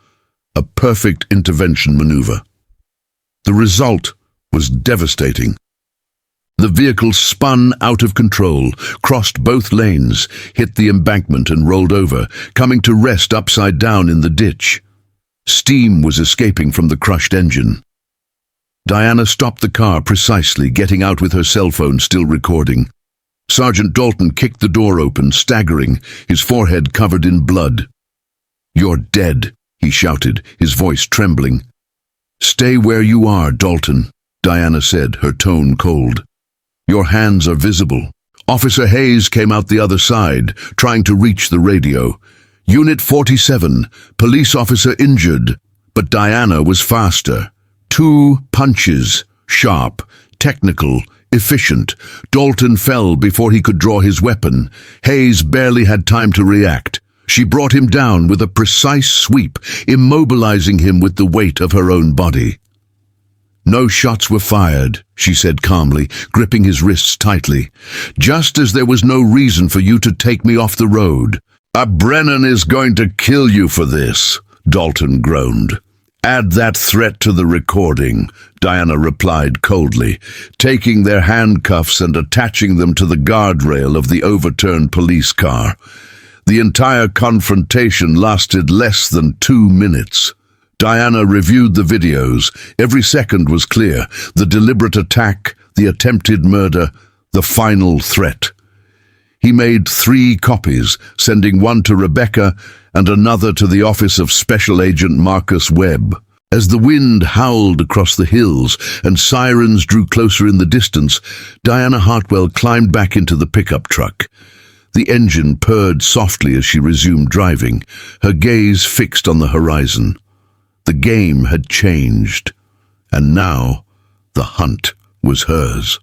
[SPEAKER 1] a perfect intervention maneuver. The result was devastating. The vehicle spun out of control, crossed both lanes, hit the embankment and rolled over, coming to rest upside down in the ditch. Steam was escaping from the crushed engine. Diana stopped the car precisely, getting out with her cell phone still recording. Sergeant Dalton kicked the door open, staggering, his forehead covered in blood. "You're dead," he shouted, his voice trembling. "Stay where you are, Dalton," Diana said, her tone cold. "Your hands are visible." Officer Hayes came out the other side, trying to reach the radio. "Unit 47, police officer injured." But Diana was faster. 2 punches, sharp, technical, efficient. Dalton fell before he could draw his weapon. Hayes barely had time to react. She brought him down with a precise sweep, immobilizing him with the weight of her own body. "No shots were fired," she said calmly, gripping his wrists tightly. "Just as there was no reason for you to take me off the road." "Brennan is going to kill you for this," Dalton groaned. "Add that threat to the recording," Diana replied coldly, taking their handcuffs and attaching them to the guardrail of the overturned police car. The entire confrontation lasted less than 2 minutes. Diana reviewed the videos. Every second was clear. The deliberate attack, the attempted murder, the final threat. He made 3 copies, sending one to Rebecca and another to the office of Special Agent Marcus Webb. As the wind howled across the hills and sirens drew closer in the distance, Diana Hartwell climbed back into the pickup truck. The engine purred softly as she resumed driving, her gaze fixed on the horizon. The game had changed, and now the hunt was hers.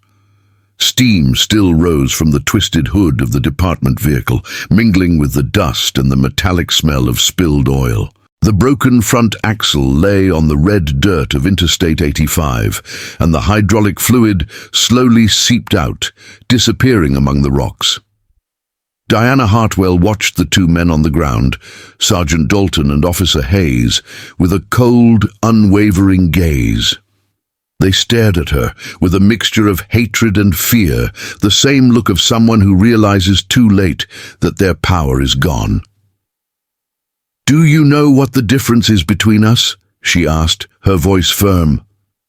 [SPEAKER 1] Steam still rose from the twisted hood of the department vehicle, mingling with the dust and the metallic smell of spilled oil. The broken front axle lay on the red dirt of Interstate 85, and the hydraulic fluid slowly seeped out, disappearing among the rocks. Diana Hartwell watched the 2 men on the ground, Sergeant Dalton and Officer Hayes, with a cold, unwavering gaze. They stared at her with a mixture of hatred and fear, the same look of someone who realizes too late that their power is gone. "Do you know what the difference is between us?" she asked, her voice firm.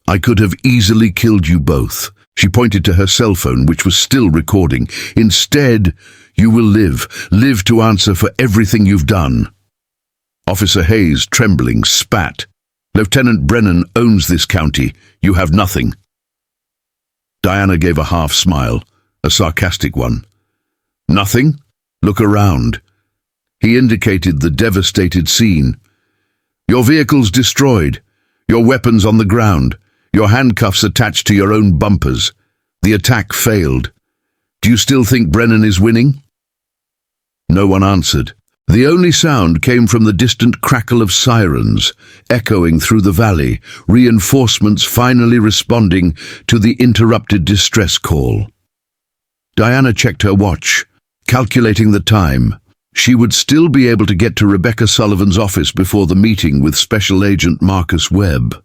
[SPEAKER 1] "I could have easily killed you both." She pointed to her cell phone, which was still recording. "Instead, you will live to answer for everything you've done." Officer Hayes, trembling, spat. "Lieutenant Brennan owns this county. You have nothing." Diana gave a half smile, a sarcastic one. "Nothing? Look around." He indicated the devastated scene. "Your vehicle's destroyed. Your weapons on the ground. Your handcuffs attached to your own bumpers. The attack failed. Do you still think Brennan is winning?" No one answered. The only sound came from the distant crackle of sirens, echoing through the valley, reinforcements finally responding to the interrupted distress call. Diana checked her watch, calculating the time. She would still be able to get to Rebecca Sullivan's office before the meeting with Special Agent Marcus Webb.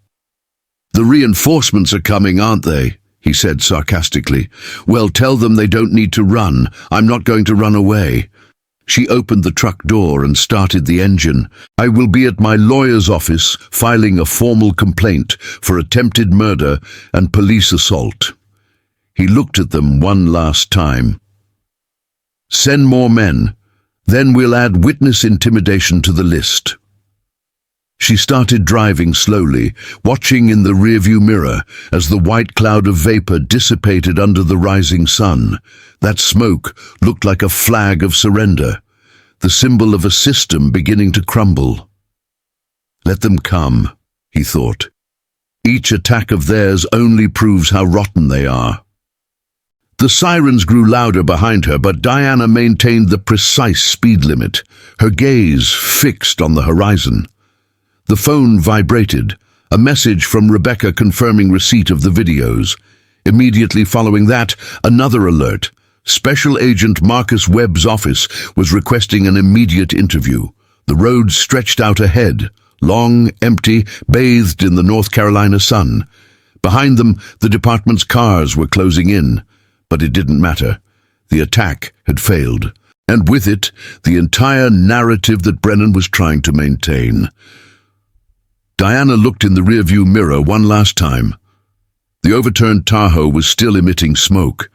[SPEAKER 1] "The reinforcements are coming, aren't they?" he said sarcastically. "Well, tell them they don't need to run. I'm not going to run away." She opened the truck door and started the engine. "I will be at my lawyer's office filing a formal complaint for attempted murder and police assault." He looked at them one last time. "Send more men. Then we'll add witness intimidation to the list." She started driving slowly, watching in the rearview mirror as the white cloud of vapor dissipated under the rising sun. That smoke looked like a flag of surrender, the symbol of a system beginning to crumble. Let them come, he thought. Each attack of theirs only proves how rotten they are. The sirens grew louder behind her, but Diana maintained the precise speed limit, her gaze fixed on the horizon. The phone vibrated, a message from Rebecca confirming receipt of the videos. Immediately following that, another alert. Special Agent Marcus Webb's office was requesting an immediate interview. The road stretched out ahead, long, empty, bathed in the North Carolina sun. Behind them, the department's cars were closing in, but it didn't matter. The attack had failed, and with it, the entire narrative that Brennan was trying to maintain. Diana looked in the rearview mirror one last time. The overturned Tahoe was still emitting smoke.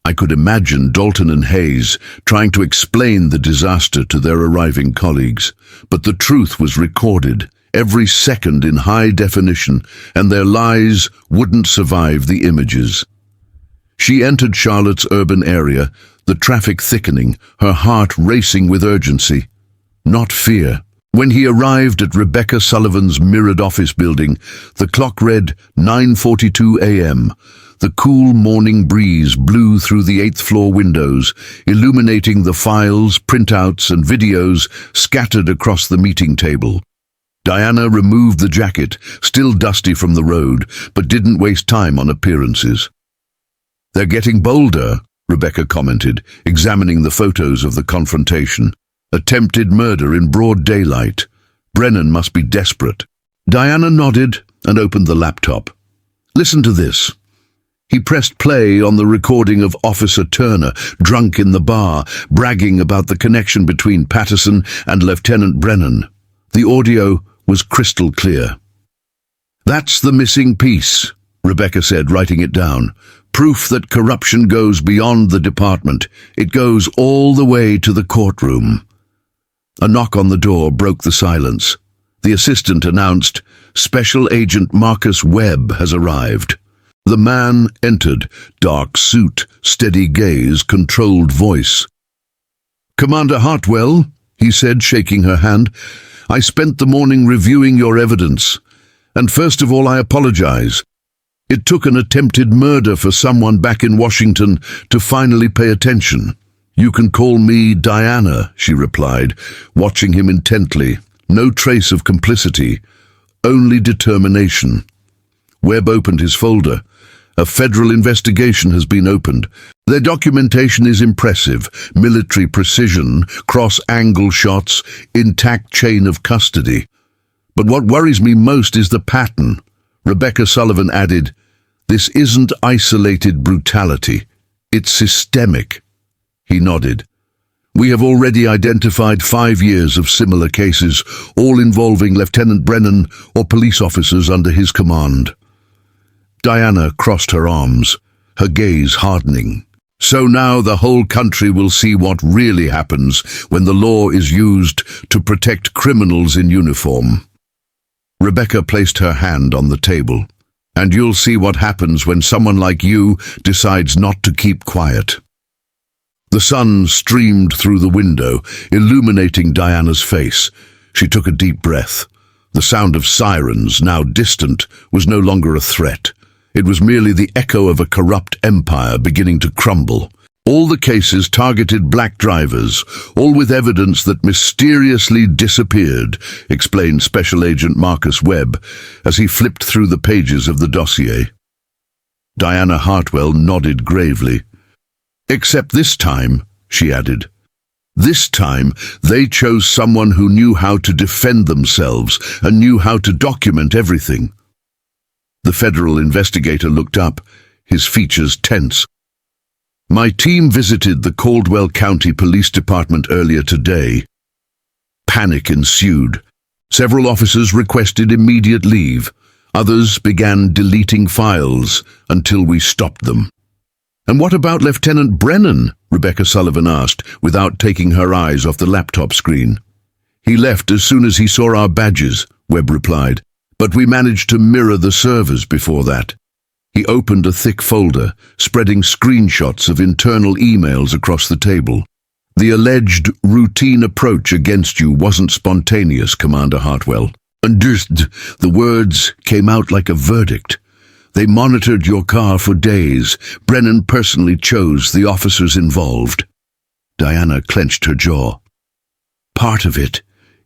[SPEAKER 1] I could imagine Dalton and Hayes trying to explain the disaster to their arriving colleagues, but the truth was recorded, every second in high definition, and their lies wouldn't survive the images. She entered Charlotte's urban area, the traffic thickening, her heart racing with urgency, not fear. When he arrived at Rebecca Sullivan's mirrored office building, the clock read 9:42 a.m. The cool morning breeze blew through the 8th-floor windows, illuminating the files, printouts, and videos scattered across the meeting table. Diana removed the jacket, still dusty from the road, but didn't waste time on appearances. "They're getting bolder," Rebecca commented, examining the photos of the confrontation. "Attempted murder in broad daylight. Brennan must be desperate." Diana nodded and opened the laptop. "Listen to this." He pressed play on the recording of Officer Turner, drunk in the bar, bragging about the connection between Patterson and Lieutenant Brennan. The audio was crystal clear. "That's the missing piece," Rebecca said, writing it down. "Proof that corruption goes beyond the department. It goes all the way to the courtroom." A knock on the door broke the silence. The assistant announced, "Special Agent Marcus Webb has arrived." The man entered, dark suit, steady gaze, controlled voice. "Commander Hartwell," he said, shaking her hand, "I spent the morning reviewing your evidence. And first of all, I apologize. It took an attempted murder for someone back in Washington to finally pay attention." "You can call me Diana," she replied, watching him intently. No trace of complicity, only determination. Webb opened his folder. "A federal investigation has been opened. Their documentation is impressive. Military precision, cross-angle shots, intact chain of custody. But what worries me most is the pattern." Rebecca Sullivan added, "This isn't isolated brutality. It's systemic." He nodded. "We have already identified 5 years of similar cases, all involving Lieutenant Brennan or police officers under his command." Diana crossed her arms, her gaze hardening. "So now the whole country will see what really happens when the law is used to protect criminals in uniform." Rebecca placed her hand on the table. "And you'll see what happens when someone like you decides not to keep quiet." The sun streamed through the window, illuminating Diana's face. She took a deep breath. The sound of sirens, now distant, was no longer a threat. It was merely the echo of a corrupt empire beginning to crumble. All the cases targeted black drivers, all with evidence that mysteriously disappeared, explained Special Agent Marcus Webb as he flipped through the pages of the dossier. Diana Hartwell nodded gravely. "Except this time," she added. "This time, they chose someone who knew how to defend themselves and knew how to document everything." The federal investigator looked up, his features tense. "My team visited the Caldwell County Police Department earlier today." Panic ensued. Several officers requested immediate leave. Others began deleting files until we stopped them. "And what about Lieutenant Brennan?" Rebecca Sullivan asked, without taking her eyes off the laptop screen. "He left as soon as he saw our badges," Webb replied, "but we managed to mirror the servers before that." He opened a thick folder, spreading screenshots of internal emails across the table. "The alleged routine approach against you wasn't spontaneous, Commander Hartwell. Understood." The words came out like a verdict. "They monitored your car for days. Brennan personally chose the officers involved." Diana clenched her jaw. "Part of it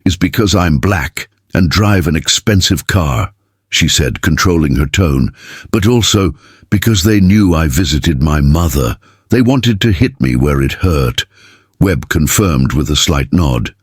[SPEAKER 1] is because I'm black and drive an expensive car," she said, controlling her tone, "but also because they knew I visited my mother. They wanted to hit me where it hurt." Webb confirmed with a slight nod.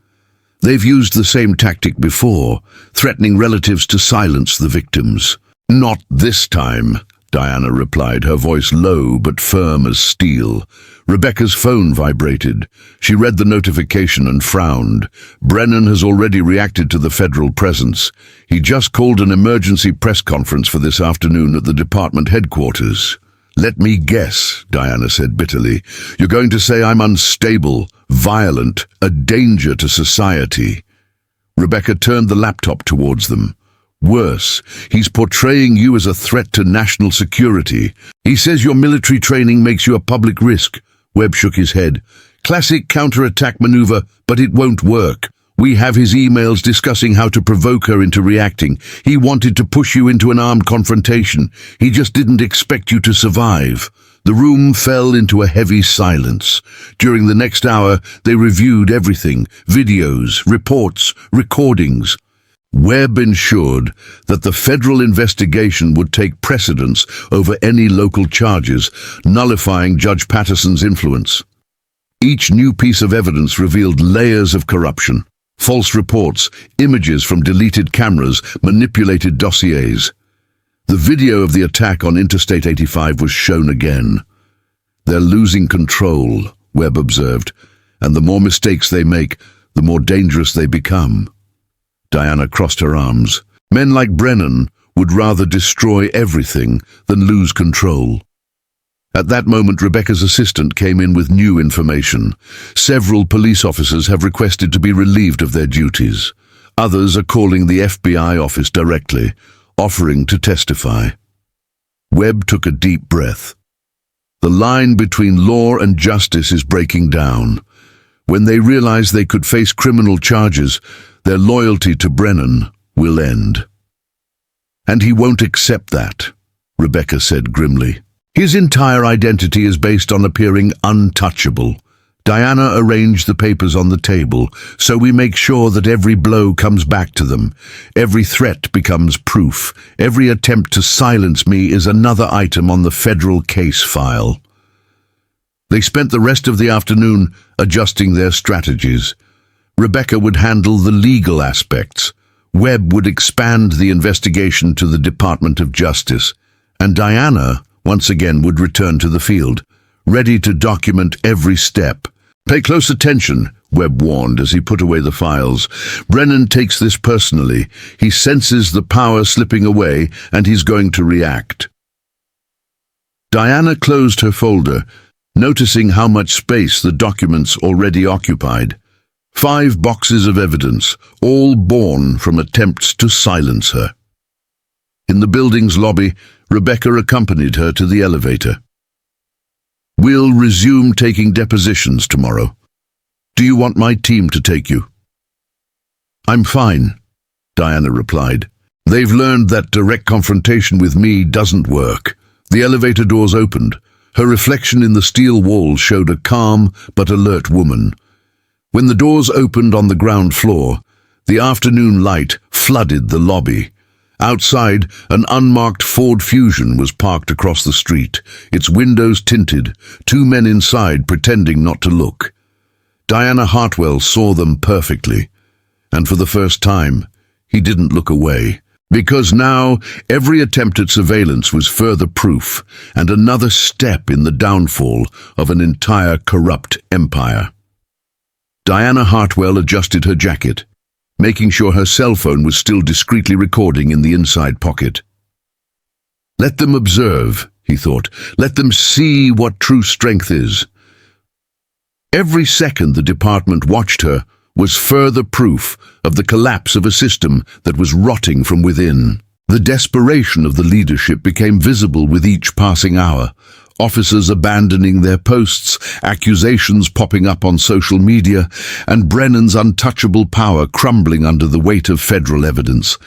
[SPEAKER 1] "They've used the same tactic before, threatening relatives to silence the victims." "Not this time," Diana replied, her voice low but firm as steel. Rebecca's phone vibrated. She read the notification and frowned. "Brennan has already reacted to the federal presence. He just called an emergency press conference for this afternoon at the department headquarters." "Let me guess," Diana said bitterly. "You're going to say I'm unstable, violent, a danger to society." Rebecca turned the laptop towards them. "Worse, he's portraying you as a threat to national security. He says your military training makes you a public risk." Webb shook his head. "Classic counterattack maneuver, but it won't work. We have his emails discussing how to provoke her into reacting. He wanted to push you into an armed confrontation. He just didn't expect you to survive." The room fell into a heavy silence. During the next hour, they reviewed everything: videos, reports, recordings. Webb ensured that the federal investigation would take precedence over any local charges, nullifying Judge Patterson's influence. Each new piece of evidence revealed layers of corruption. False reports, images from deleted cameras, manipulated dossiers. The video of the attack on Interstate 85 was shown again. "They're losing control," Webb observed, "and the more mistakes they make, the more dangerous they become." Diana crossed her arms. "Men like Brennan would rather destroy everything than lose control." At that moment, Rebecca's assistant came in with new information. Several police officers have requested to be relieved of their duties. Others are calling the FBI office directly, offering to testify. Webb took a deep breath. The line between law and justice is breaking down. When they realize they could face criminal charges, their loyalty to Brennan will end. "And he won't accept that," Rebecca said grimly. "His entire identity is based on appearing untouchable." Diana arranged the papers on the table, "so we make sure that every blow comes back to them. Every threat becomes proof. Every attempt to silence me is another item on the federal case file." They spent the rest of the afternoon adjusting their strategies. Rebecca would handle the legal aspects. Webb would expand the investigation to the Department of Justice. And Diana, once again, would return to the field, ready to document every step. "Pay close attention," Webb warned as he put away the files. "Brennan takes this personally. He senses the power slipping away, and he's going to react." Diana closed her folder, noticing how much space the documents already occupied. 5 boxes of evidence, all born from attempts to silence her. In the building's lobby, Rebecca accompanied her to the elevator. "We'll resume taking depositions tomorrow. Do you want my team to take you?" "I'm fine." Diana replied. "They've learned that direct confrontation with me doesn't work." The elevator doors opened. Her reflection in the steel wall showed a calm but alert woman. When the doors opened on the ground floor, the afternoon light flooded the lobby. Outside, an unmarked Ford Fusion was parked across the street, its windows tinted, two men inside pretending not to look. Diana Hartwell saw them perfectly, and for the first time, he didn't look away. Because now, every attempt at surveillance was further proof and another step in the downfall of an entire corrupt empire. Diana Hartwell adjusted her jacket, making sure her cell phone was still discreetly recording in the inside pocket. Let them observe, he thought. Let them see what true strength is. Every second the department watched her was further proof of the collapse of a system that was rotting from within. The desperation of the leadership became visible with each passing hour. Officers abandoning their posts, accusations popping up on social media, and Brennan's untouchable power crumbling under the weight of federal evidence.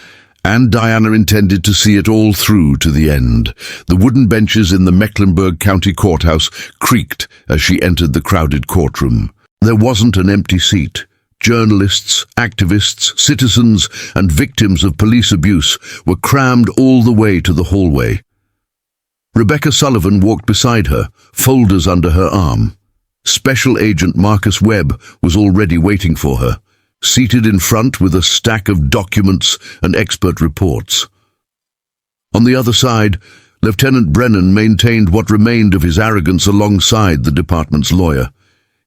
[SPEAKER 1] And Diana intended to see it all through to the end. The wooden benches in the Mecklenburg County Courthouse creaked as she entered the crowded courtroom. There wasn't an empty seat. Journalists, activists, citizens, and victims of police abuse were crammed all the way to the hallway. Rebecca Sullivan walked beside her, folders under her arm. Special Agent Marcus Webb was already waiting for her, seated in front with a stack of documents and expert reports. On the other side, Lieutenant Brennan maintained what remained of his arrogance alongside the department's lawyer,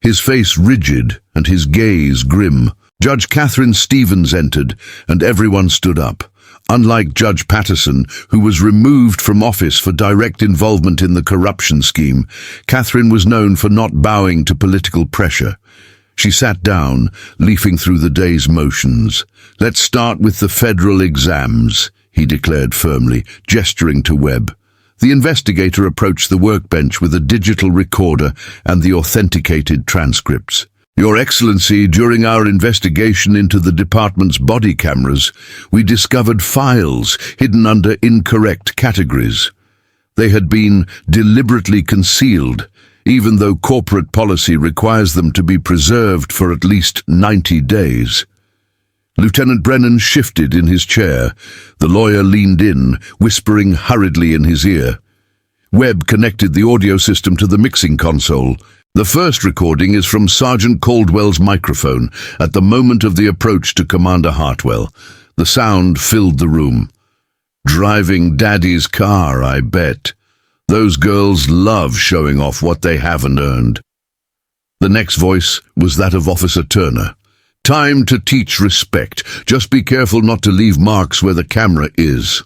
[SPEAKER 1] his face rigid and his gaze grim. Judge Catherine Stevens entered, and everyone stood up. Unlike Judge Patterson, who was removed from office for direct involvement in the corruption scheme, Catherine was known for not bowing to political pressure. She sat down, leafing through the day's motions. "Let's start with the federal exams," he declared firmly, gesturing to Webb. The investigator approached the workbench with a digital recorder and the authenticated transcripts. "Your Excellency, during our investigation into the department's body cameras, we discovered files hidden under incorrect categories. They had been deliberately concealed, even though corporate policy requires them to be preserved for at least 90 days. Lieutenant Brennan shifted in his chair. The lawyer leaned in, whispering hurriedly in his ear. Webb connected the audio system to the mixing console. The first recording is from Sergeant Caldwell's microphone at the moment of the approach to Commander Hartwell. The sound filled the room. "Driving Daddy's car, I bet. Those girls love showing off what they haven't earned." The next voice was that of Officer Turner. "Time to teach respect. Just be careful not to leave marks where the camera is."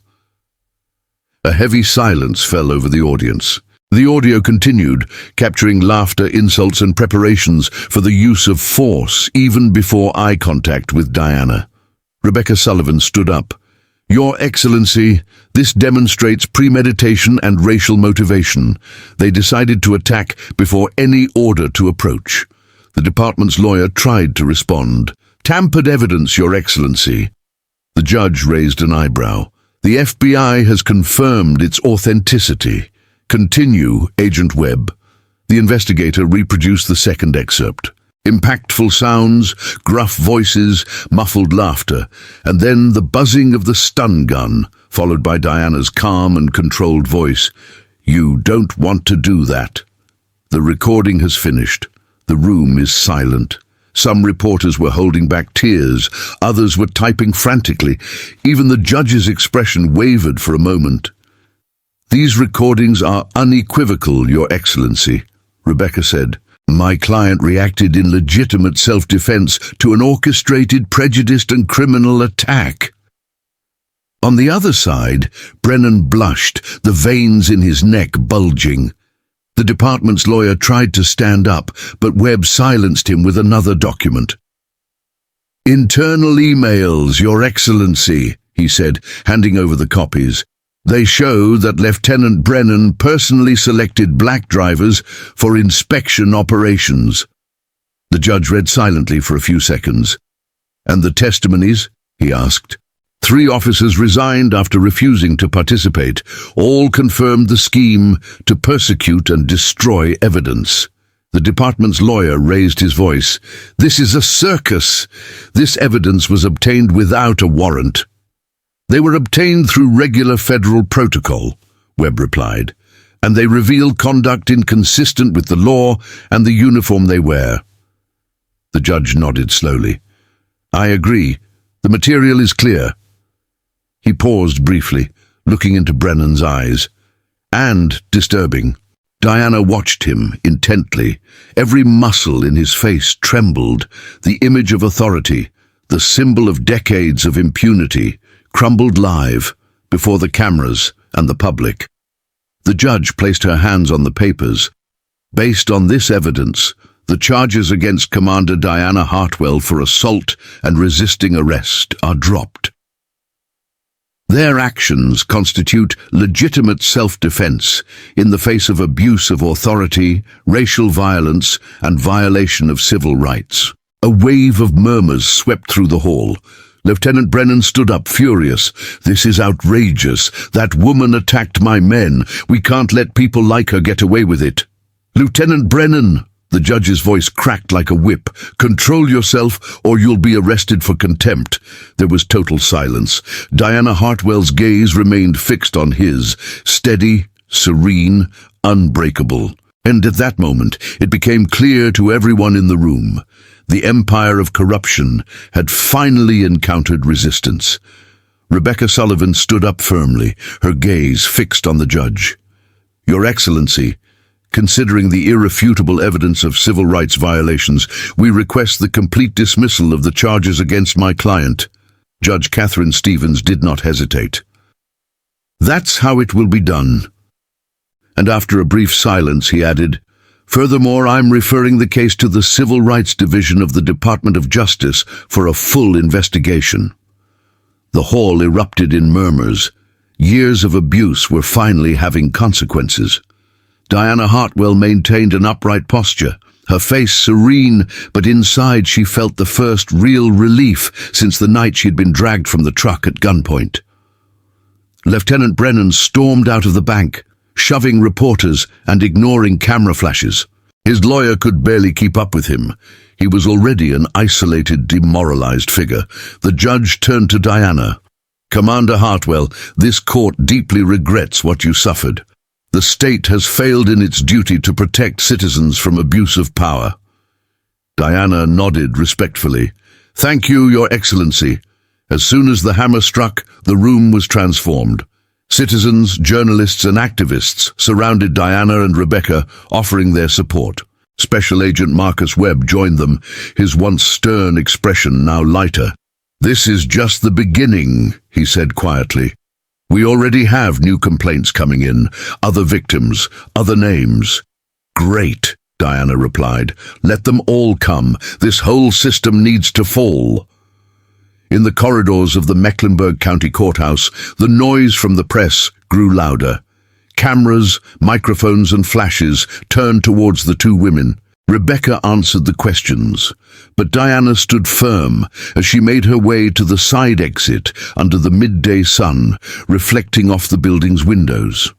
[SPEAKER 1] A heavy silence fell over the audience. The audio continued, capturing laughter, insults, and preparations for the use of force even before eye contact with Diana. Rebecca Sullivan stood up. "Your Excellency, this demonstrates premeditation and racial motivation. They decided to attack before any order to approach." The department's lawyer tried to respond. "Tampered evidence, Your Excellency." The judge raised an eyebrow. "The FBI has confirmed its authenticity. Continue, Agent Webb." The investigator reproduced the second excerpt. Impactful sounds, gruff voices, muffled laughter, and then the buzzing of the stun gun, followed by Diana's calm and controlled voice. "You don't want to do that." The recording has finished. The room is silent. Some reporters were holding back tears, others were typing frantically. Even the judge's expression wavered for a moment. "These recordings are unequivocal, Your Excellency," Rebecca said. "My client reacted in legitimate self-defense to an orchestrated, prejudiced and criminal attack." On the other side, Brennan blushed, the veins in his neck bulging. The department's lawyer tried to stand up, but Webb silenced him with another document. "Internal emails, Your Excellency," he said, handing over the copies. "They show that Lieutenant Brennan personally selected black drivers for inspection operations." The judge read silently for a few seconds. "And the testimonies?" he asked. 3 officers resigned after refusing to participate. All confirmed the scheme to persecute and destroy evidence. The department's lawyer raised his voice. "This is a circus. This evidence was obtained without a warrant." "They were obtained through regular federal protocol," Webb replied, "and they reveal conduct inconsistent with the law and the uniform they wear." The judge nodded slowly. "I agree. The material is clear." He paused briefly, looking into Brennan's eyes. "And disturbing." Diana watched him intently. Every muscle in his face trembled. The image of authority, the symbol of decades of impunity, crumbled live before the cameras and the public. The judge placed her hands on the papers. "Based on this evidence, the charges against Commander Diana Hartwell for assault and resisting arrest are dropped. Their actions constitute legitimate self-defense in the face of abuse of authority, racial violence, and violation of civil rights." A wave of murmurs swept through the hall. Lieutenant Brennan stood up, furious. "This is outrageous. That woman attacked my men. We can't let people like her get away with it." "Lieutenant Brennan!" The judge's voice cracked like a whip. "Control yourself, or you'll be arrested for contempt." There was total silence. Diana Hartwell's gaze remained fixed on his, steady, serene, unbreakable. And at that moment, it became clear to everyone in the room. The empire of corruption had finally encountered resistance. Rebecca Sullivan stood up firmly, her gaze fixed on the judge. "Your Excellency, considering the irrefutable evidence of civil rights violations, we request the complete dismissal of the charges against my client." Judge Catherine Stevens did not hesitate. "That's how it will be done." And after a brief silence, he added, "Furthermore, I'm referring the case to the Civil Rights Division of the Department of Justice for a full investigation." The hall erupted in murmurs. Years of abuse were finally having consequences. Diana Hartwell maintained an upright posture, her face serene, but inside she felt the first real relief since the night she'd been dragged from the truck at gunpoint. Lieutenant Brennan stormed out of the bank, shoving reporters and ignoring camera flashes. His lawyer could barely keep up with him. He was already an isolated, demoralized figure. The judge turned to Diana. "Commander Hartwell, this court deeply regrets what you suffered. The state has failed in its duty to protect citizens from abuse of power." Diana nodded respectfully. "Thank you, Your Excellency." As soon as the hammer struck, the room was transformed. Citizens, journalists, and activists surrounded Diana and Rebecca, offering their support. Special Agent Marcus Webb joined them, his once stern expression now lighter. "This is just the beginning," he said quietly. "We already have new complaints coming in, other victims, other names." "Great," Diana replied. "Let them all come. This whole system needs to fall." In the corridors of the Mecklenburg County Courthouse, the noise from the press grew louder. Cameras, microphones, and flashes turned towards the 2 women. Rebecca answered the questions, but Diana stood firm as she made her way to the side exit under the midday sun, reflecting off the building's windows.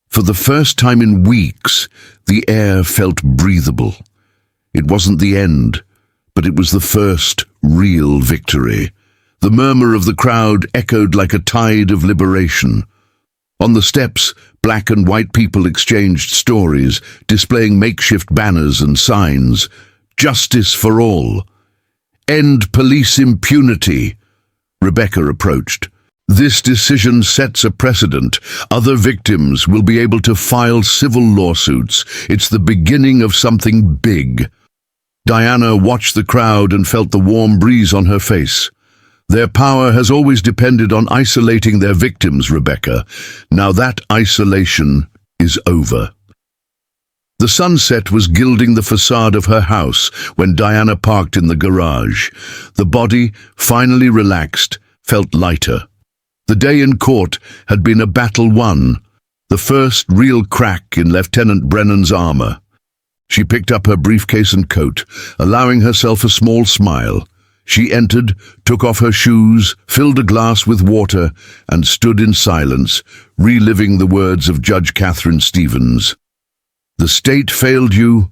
[SPEAKER 1] For the first time in weeks, the air felt breathable. It wasn't the end, but it was the first real victory. The murmur of the crowd echoed like a tide of liberation. On the steps, black and white people exchanged stories, displaying makeshift banners and signs. "Justice for all. End police impunity." Rebecca approached. "This decision sets a precedent. Other victims will be able to file civil lawsuits. It's the beginning of something big." Diana watched the crowd and felt the warm breeze on her face. "Their power has always depended on isolating their victims, Rebecca. Now that isolation is over." The sunset was gilding the facade of her house when Diana parked in the garage. The body, finally relaxed, felt lighter. The day in court had been a battle won, the first real crack in Lieutenant Brennan's armor. She picked up her briefcase and coat, allowing herself a small smile. She entered, took off her shoes, filled a glass with water, and stood in silence, reliving the words of Judge Catherine Stevens. The state failed you,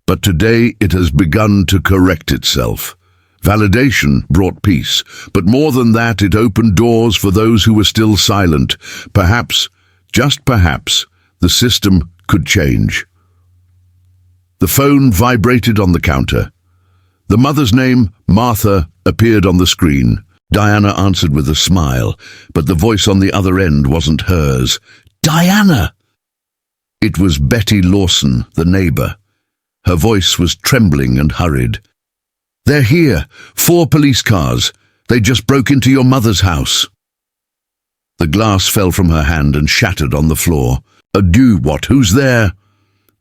[SPEAKER 1] but today it has begun to correct itself. Validation brought peace, but more than that, it opened doors for those who were still silent. Perhaps, just perhaps, the system could change. The phone vibrated on the counter. The mother's name, Martha, appeared on the screen. Diana answered with a smile, but the voice on the other end wasn't hers. Diana! It was Betty Lawson, the neighbor. Her voice was trembling and hurried. They're here, 4 police cars. They just broke into your mother's house. The glass fell from her hand and shattered on the floor. Adieu, what? Who's there?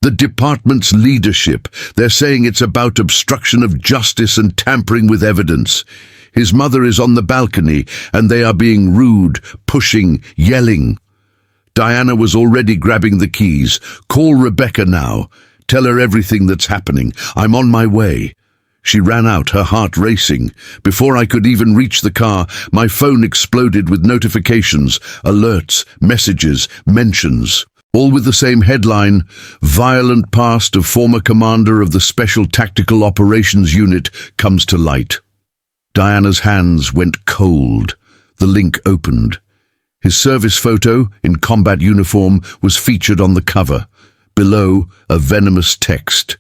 [SPEAKER 1] The department's leadership. They're saying it's about obstruction of justice and tampering with evidence. His mother is on the balcony, and they are being rude, pushing, yelling. Diana was already grabbing the keys. Call Rebecca now. Tell her everything that's happening. I'm on my way. She ran out, her heart racing. Before I could even reach the car, my phone exploded with notifications, alerts, messages, mentions. All with the same headline, Violent Past of Former Commander of the Special Tactical Operations Unit comes to light. Diana's hands went cold. The link opened. His service photo, in combat uniform, was featured on the cover. Below, a venomous text.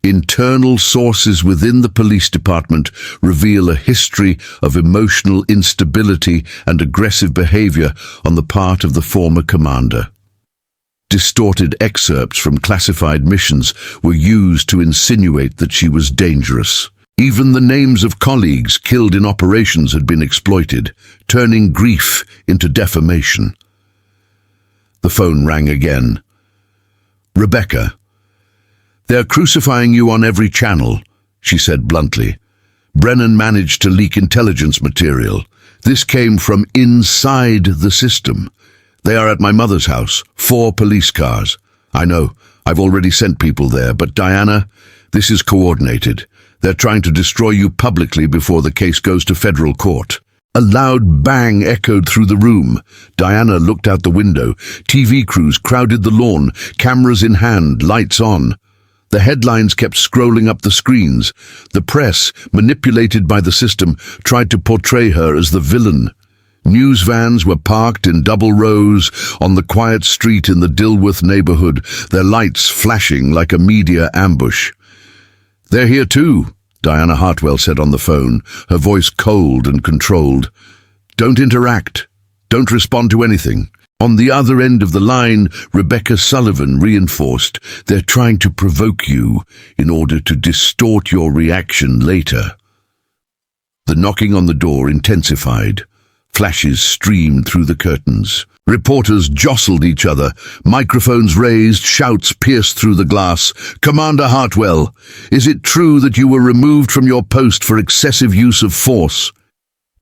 [SPEAKER 1] Internal sources within the police department reveal a history of emotional instability and aggressive behavior on the part of the former commander. Distorted excerpts from classified missions were used to insinuate that she was dangerous. Even the names of colleagues killed in operations had been exploited, turning grief into defamation. The phone rang again. Rebecca. They're crucifying you on every channel, she said bluntly. Brennan managed to leak intelligence material. This came from inside the system. They are at my mother's house, 4 police cars. I know, I've already sent people there, but Diana, this is coordinated. They're trying to destroy you publicly before the case goes to federal court. A loud bang echoed through the room. Diana looked out the window. TV crews crowded the lawn, cameras in hand, lights on. The headlines kept scrolling up the screens. The press, manipulated by the system, tried to portray her as the villain. News vans were parked in double rows on the quiet street in the Dilworth neighborhood, their lights flashing like a media ambush. They're here too, Diana Hartwell said on the phone, her voice cold and controlled. Don't interact. Don't respond to anything. On the other end of the line, Rebecca Sullivan reinforced, they're trying to provoke you in order to distort your reaction later. The knocking on the door intensified. Flashes streamed through the curtains. Reporters jostled each other. Microphones raised, shouts pierced through the glass. Commander Hartwell, is it true that you were removed from your post for excessive use of force?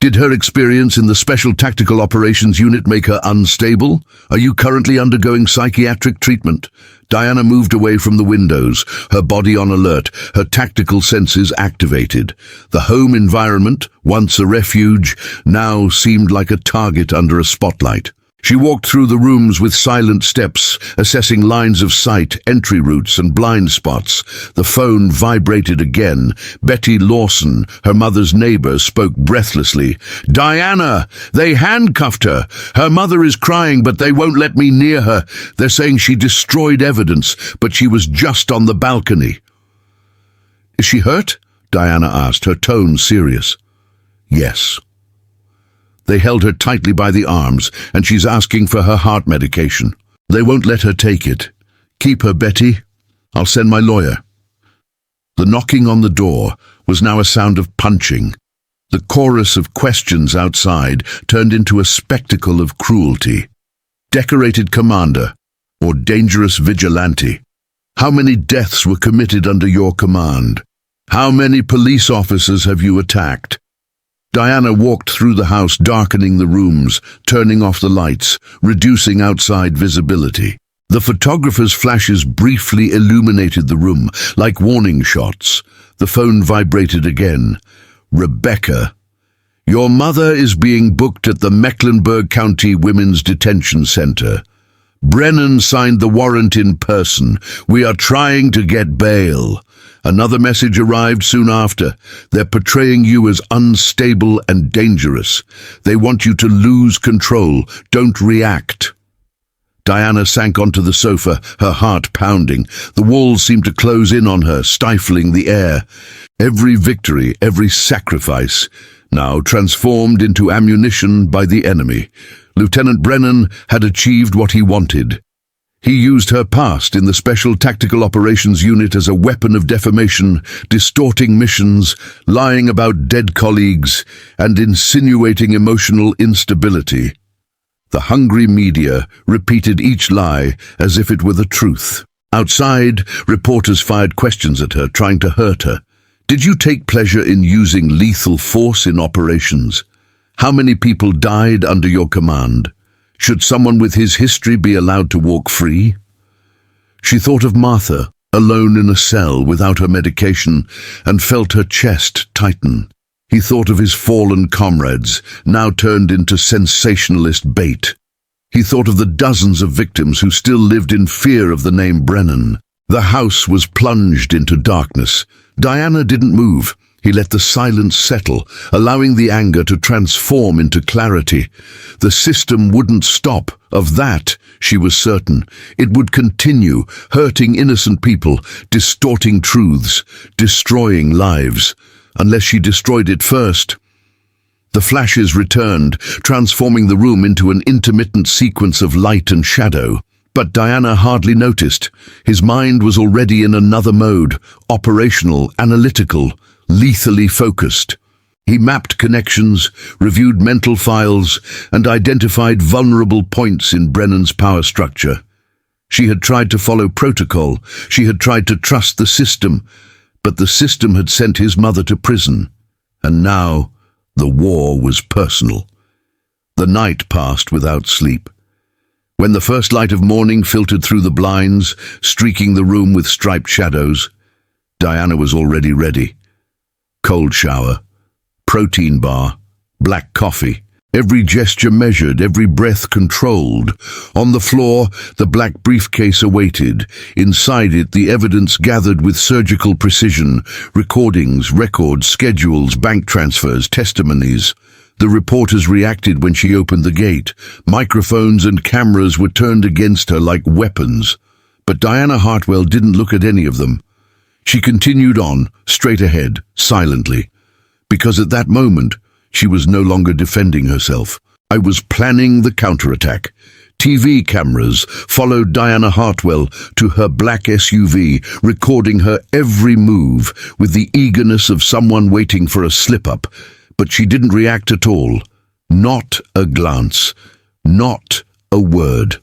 [SPEAKER 1] Did her experience in the Special Tactical Operations Unit make her unstable? Are you currently undergoing psychiatric treatment? Diana moved away from the windows, her body on alert, her tactical senses activated. The home environment, once a refuge, now seemed like a target under a spotlight. She walked through the rooms with silent steps, assessing lines of sight, entry routes, and blind spots. The phone vibrated again. Betty Lawson, her mother's neighbor, spoke breathlessly. Diana! They handcuffed her! Her mother is crying, but they won't let me near her. They're saying she destroyed evidence, but she was just on the balcony. Is she hurt? Diana asked, her tone serious. Yes. They held her tightly by the arms, and she's asking for her heart medication. They won't let her take it. Keep her, Betty. I'll send my lawyer. The knocking on the door was now a sound of punching. The chorus of questions outside turned into a spectacle of cruelty. Decorated commander, or dangerous vigilante? How many deaths were committed under your command? How many police officers have you attacked? Diana walked through the house, darkening the rooms, turning off the lights, reducing outside visibility. The photographer's flashes briefly illuminated the room, like warning shots. The phone vibrated again. Rebecca, your mother is being booked at the Mecklenburg County Women's Detention Center. Brennan signed the warrant in person. We are trying to get bail. Another message arrived soon after. They're portraying you as unstable and dangerous. They want you to lose control. Don't react. Diana sank onto the sofa, her heart pounding. The walls seemed to close in on her, stifling the air. Every victory, every sacrifice, now transformed into ammunition by the enemy. Lieutenant Brennan had achieved what he wanted. He used her past in the Special Tactical Operations Unit as a weapon of defamation, distorting missions, lying about dead colleagues, and insinuating emotional instability. The hungry media repeated each lie as if it were the truth. Outside, reporters fired questions at her, trying to hurt her. Did you take pleasure in using lethal force in operations? How many people died under your command? Should someone with his history be allowed to walk free? She thought of Martha, alone in a cell without her medication, and felt her chest tighten. He thought of his fallen comrades, now turned into sensationalist bait. He thought of the dozens of victims who still lived in fear of the name Brennan. The house was plunged into darkness. Diana didn't move. He let the silence settle, allowing the anger to transform into clarity. The system wouldn't stop. Of that, she was certain. It would continue, hurting innocent people, distorting truths, destroying lives. Unless she destroyed it first. The flashes returned, transforming the room into an intermittent sequence of light and shadow. But Diana hardly noticed. His mind was already in another mode, operational, analytical, lethally focused. He mapped connections, reviewed mental files, and identified vulnerable points in Brennan's power structure. She had tried to follow protocol. She had tried to trust the system. But the system had sent his mother to prison. And now the war was personal. The night passed without sleep. When the first light of morning filtered through the blinds, streaking the room with striped shadows, Diana was already ready. Cold shower, protein bar, black coffee, every gesture measured, every breath controlled. On the floor, the black briefcase awaited. Inside it, the evidence gathered with surgical precision, recordings, records, schedules, bank transfers, testimonies. The reporters reacted when she opened the gate. Microphones and cameras were turned against her like weapons. But Diana Hartwell didn't look at any of them. She continued on, straight ahead, silently. Because at that moment, she was no longer defending herself. I was planning the counterattack. TV cameras followed Diana Hartwell to her black SUV, recording her every move with the eagerness of someone waiting for a slip-up. But she didn't react at all. Not a glance. Not a word.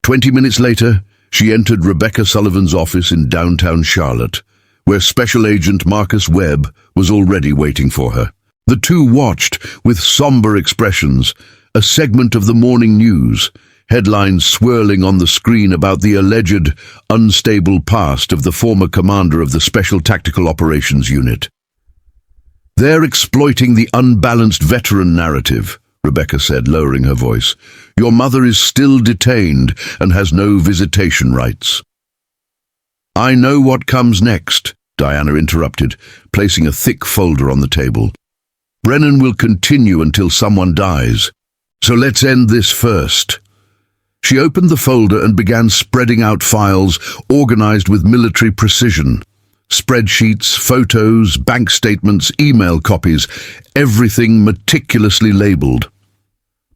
[SPEAKER 1] 20 minutes later, she entered Rebecca Sullivan's office in downtown Charlotte, where Special Agent Marcus Webb was already waiting for her. The two watched, with somber expressions, a segment of the morning news, headlines swirling on the screen about the alleged unstable past of the former commander of the Special Tactical Operations Unit. They're exploiting the unbalanced veteran narrative, Rebecca said, lowering her voice. Your mother is still detained and has no visitation rights. I know what comes next, Diana interrupted, placing a thick folder on the table. Brennan will continue until someone dies. So let's end this first. She opened the folder and began spreading out files organized with military precision. Spreadsheets, photos, bank statements, email copies, everything meticulously labeled.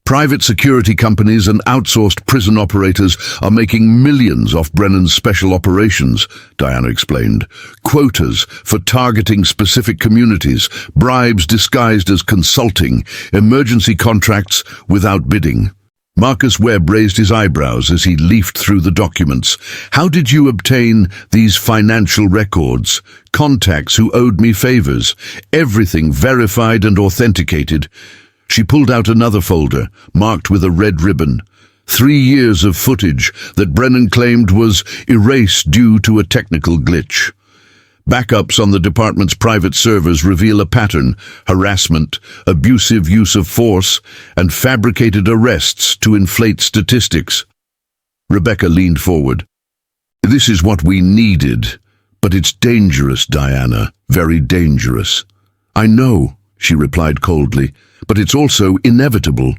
[SPEAKER 1] Private security companies and outsourced prison operators are making millions off Brennan's special operations, Diana explained. Quotas for targeting specific communities, bribes disguised as consulting, emergency contracts without bidding. Marcus Webb raised his eyebrows as he leafed through the documents. How did you obtain these financial records? Contacts who owed me favors. Everything verified and authenticated. She pulled out another folder, marked with a red ribbon. 3 years of footage that Brennan claimed was erased due to a technical glitch. Backups on the department's private servers reveal a pattern: harassment, abusive use of force, and fabricated arrests to inflate statistics. Rebecca leaned forward. This is what we needed, but it's dangerous, Diana, very dangerous. I know, she replied coldly, but it's also inevitable.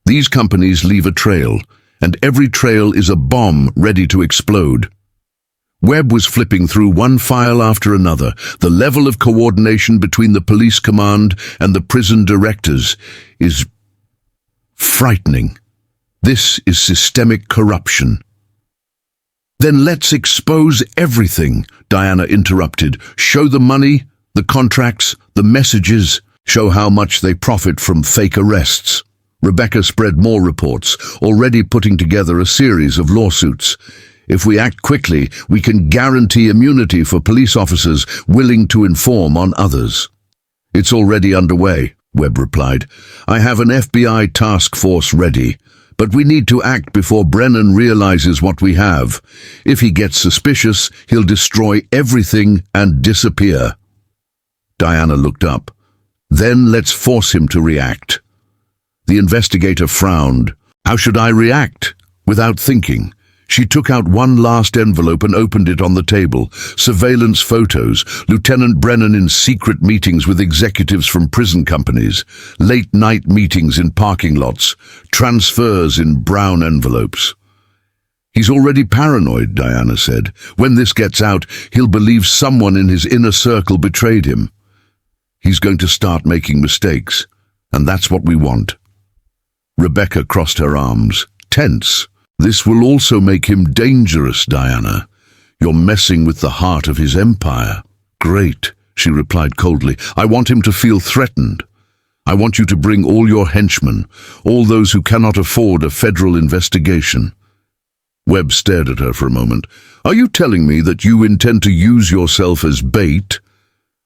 [SPEAKER 1] These companies leave a trail, and every trail is a bomb ready to explode. Webb was flipping through one file after another. The level of coordination between the police command and the prison directors is frightening. This is systemic corruption. Then let's expose everything, Diana interrupted. Show the money, the contracts, the messages. Show how much they profit from fake arrests. Rebecca spread more reports, already putting together a series of lawsuits. If we act quickly, we can guarantee immunity for police officers willing to inform on others. It's already underway, Webb replied. I have an FBI task force ready, but we need to act before Brennan realizes what we have. If he gets suspicious, he'll destroy everything and disappear. Diana looked up. Then let's force him to react. The investigator frowned. How should I react? Without thinking, she took out one last envelope and opened it on the table. Surveillance photos, Lieutenant Brennan in secret meetings with executives from prison companies, late-night meetings in parking lots, transfers in brown envelopes. He's already paranoid, Diana said. When this gets out, he'll believe someone in his inner circle betrayed him. He's going to start making mistakes, and that's what we want. Rebecca crossed her arms, tense. This will also make him dangerous, Diana. You're messing with the heart of his empire. Great, she replied coldly. I want him to feel threatened. I want you to bring all your henchmen, all those who cannot afford a federal investigation. Webb stared at her for a moment. Are you telling me that you intend to use yourself as bait?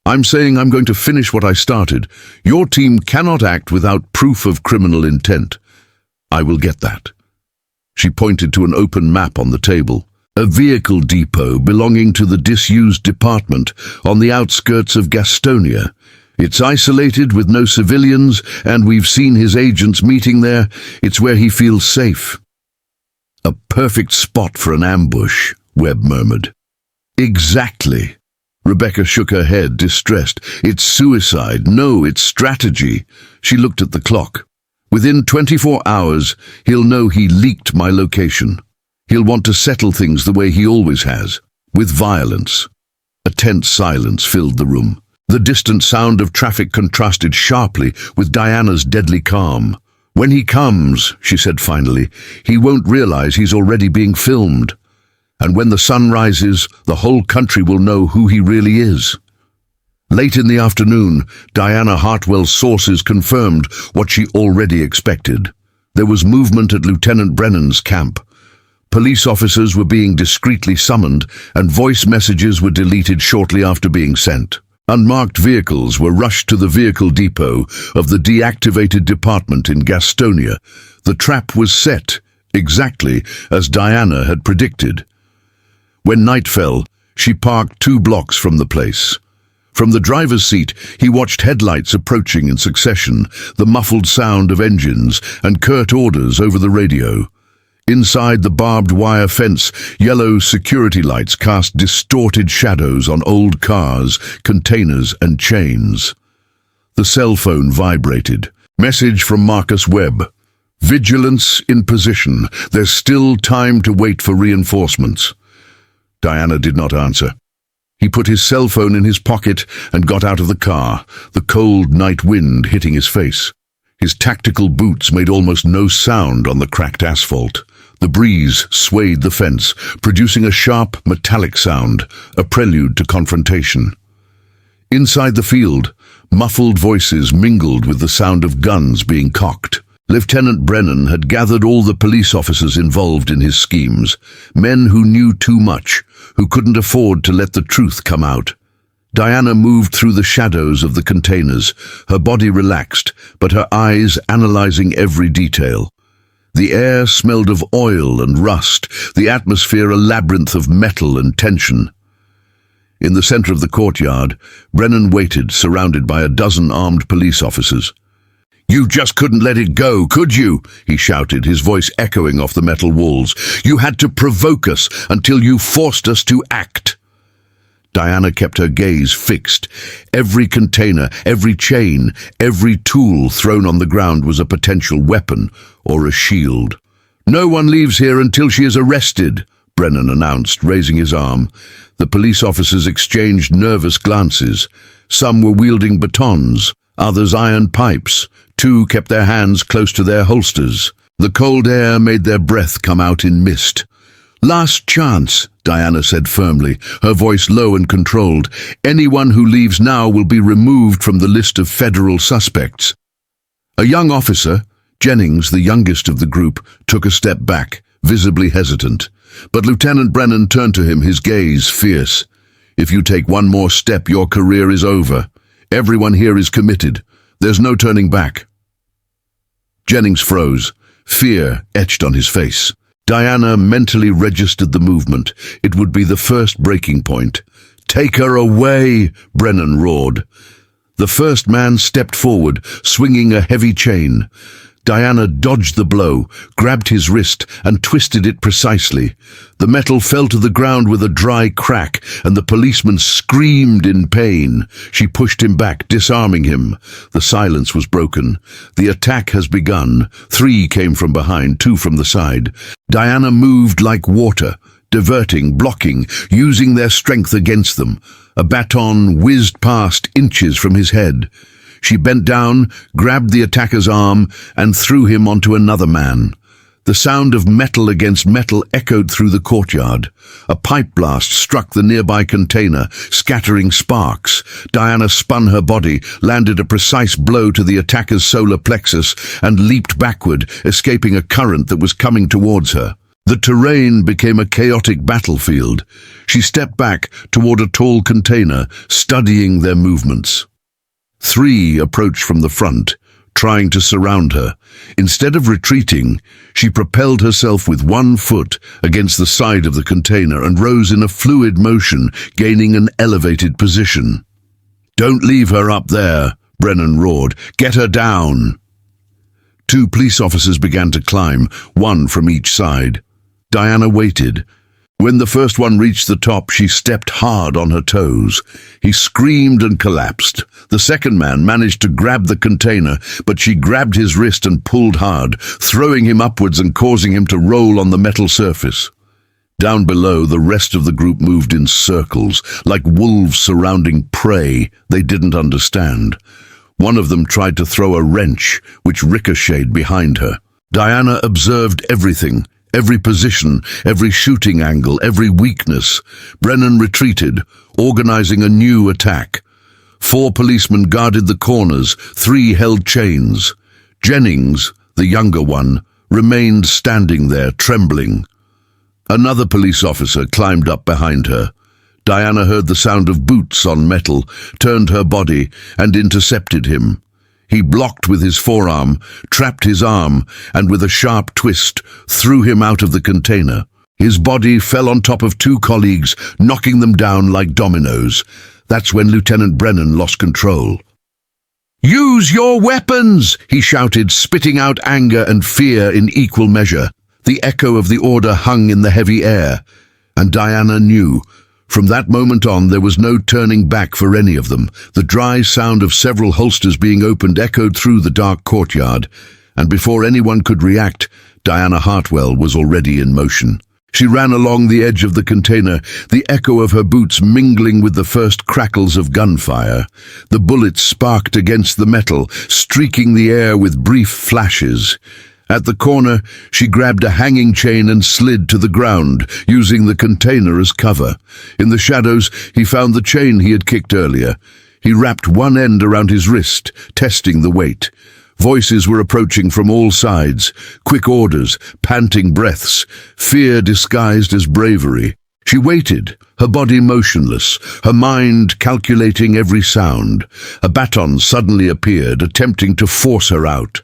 [SPEAKER 1] I'm saying I'm going to finish what I started. Your team cannot act without proof of criminal intent. I will get that. She pointed to an open map on the table. A vehicle depot belonging to the disused department on the outskirts of Gastonia. It's isolated with no civilians, and we've seen his agents meeting there. It's where he feels safe. A perfect spot for an ambush, Webb murmured. Exactly. Rebecca shook her head, distressed. It's suicide. No, it's strategy. She looked at the clock. Within 24 hours, he'll know he leaked my location. He'll want to settle things the way he always has, with violence. A tense silence filled the room. The distant sound of traffic contrasted sharply with Diana's deadly calm. When he comes, she said finally, he won't realize he's already being filmed. And when the sun rises, the whole country will know who he really is. Late in the afternoon, Diana Hartwell's sources confirmed what she already expected. There was movement at Lieutenant Brennan's camp. Police officers were being discreetly summoned, and voice messages were deleted shortly after being sent. Unmarked vehicles were rushed to the vehicle depot of the deactivated department in Gastonia. The trap was set, exactly as Diana had predicted. When night fell, she parked 2 blocks from the place. From the driver's seat, he watched headlights approaching in succession, the muffled sound of engines, and curt orders over the radio. Inside the barbed wire fence, yellow security lights cast distorted shadows on old cars, containers, and chains. The cell phone vibrated. Message from Marcus Webb. Vigilance in position. There's still time to wait for reinforcements. Diana did not answer. He put his cell phone in his pocket and got out of the car, the cold night wind hitting his face. His tactical boots made almost no sound on the cracked asphalt. The breeze swayed the fence, producing a sharp, metallic sound, a prelude to confrontation. Inside the field, muffled voices mingled with the sound of guns being cocked. Lieutenant Brennan had gathered all the police officers involved in his schemes, men who knew too much, who couldn't afford to let the truth come out. Diana moved through the shadows of the containers, her body relaxed, but her eyes analyzing every detail. The air smelled of oil and rust, the atmosphere a labyrinth of metal and tension. In the center of the courtyard, Brennan waited, surrounded by a dozen armed police officers. "You just couldn't let it go, could you?" he shouted, his voice echoing off the metal walls. "You had to provoke us until you forced us to act." Diana kept her gaze fixed. Every container, every chain, every tool thrown on the ground was a potential weapon or a shield. "No one leaves here until she is arrested," Brennan announced, raising his arm. The police officers exchanged nervous glances. Some were wielding batons, others iron pipes. Two kept their hands close to their holsters. The cold air made their breath come out in mist. "Last chance," Diana said firmly, her voice low and controlled. "Anyone who leaves now will be removed from the list of federal suspects." A young officer, Jennings, the youngest of the group, took a step back, visibly hesitant. But Lieutenant Brennan turned to him, his gaze fierce. "If you take one more step, your career is over. Everyone here is committed. There's no turning back." Jennings froze, fear etched on his face. Diana mentally registered the movement. It would be the first breaking point. "Take her away," Brennan roared. The first man stepped forward, swinging a heavy chain. Diana dodged the blow, grabbed his wrist, and twisted it precisely. The metal fell to the ground with a dry crack, and the policeman screamed in pain. She pushed him back, disarming him. The silence was broken. "The attack has begun." 3 came from behind, 2 from the side. Diana moved like water, diverting, blocking, using their strength against them. A baton whizzed past inches from his head. She bent down, grabbed the attacker's arm, and threw him onto another man. The sound of metal against metal echoed through the courtyard. A pipe blast struck the nearby container, scattering sparks. Diana spun her body, landed a precise blow to the attacker's solar plexus, and leaped backward, escaping a current that was coming towards her. The terrain became a chaotic battlefield. She stepped back toward a tall container, studying their movements. 3 approached from the front, trying to surround her. Instead of retreating, she propelled herself with one foot against the side of the container and rose in a fluid motion, gaining an elevated position. "Don't leave her up there," Brennan roared. "Get her down." 2 police officers began to climb, 1 from each side. Diana waited. When the first one reached the top, she stepped hard on her toes. He screamed and collapsed. The second man managed to grab the container, but she grabbed his wrist and pulled hard, throwing him upwards and causing him to roll on the metal surface. Down below, the rest of the group moved in circles, like wolves surrounding prey they didn't understand. One of them tried to throw a wrench, which ricocheted behind her. Diana observed everything. Every position, every shooting angle, every weakness. Brennan retreated, organizing a new attack. 4 policemen guarded the corners, 3 held chains. Jennings, the younger one, remained standing there, trembling. Another police officer climbed up behind her. Diana heard the sound of boots on metal, turned her body, and intercepted him. He blocked with his forearm, trapped his arm, and with a sharp twist, threw him out of the container. His body fell on top of 2 colleagues, knocking them down like dominoes. That's when Lieutenant Brennan lost control. "Use your weapons!" he shouted, spitting out anger and fear in equal measure. The echo of the order hung in the heavy air, and Diana knew. From that moment on, there was no turning back for any of them. The dry sound of several holsters being opened echoed through the dark courtyard, and before anyone could react, Diana Hartwell was already in motion. She ran along the edge of the container, the echo of her boots mingling with the first crackles of gunfire. The bullets sparked against the metal, streaking the air with brief flashes. At the corner, she grabbed a hanging chain and slid to the ground, using the container as cover. In the shadows, he found the chain he had kicked earlier. He wrapped one end around his wrist, testing the weight. Voices were approaching from all sides, quick orders, panting breaths, fear disguised as bravery. She waited, her body motionless, her mind calculating every sound. A baton suddenly appeared, attempting to force her out.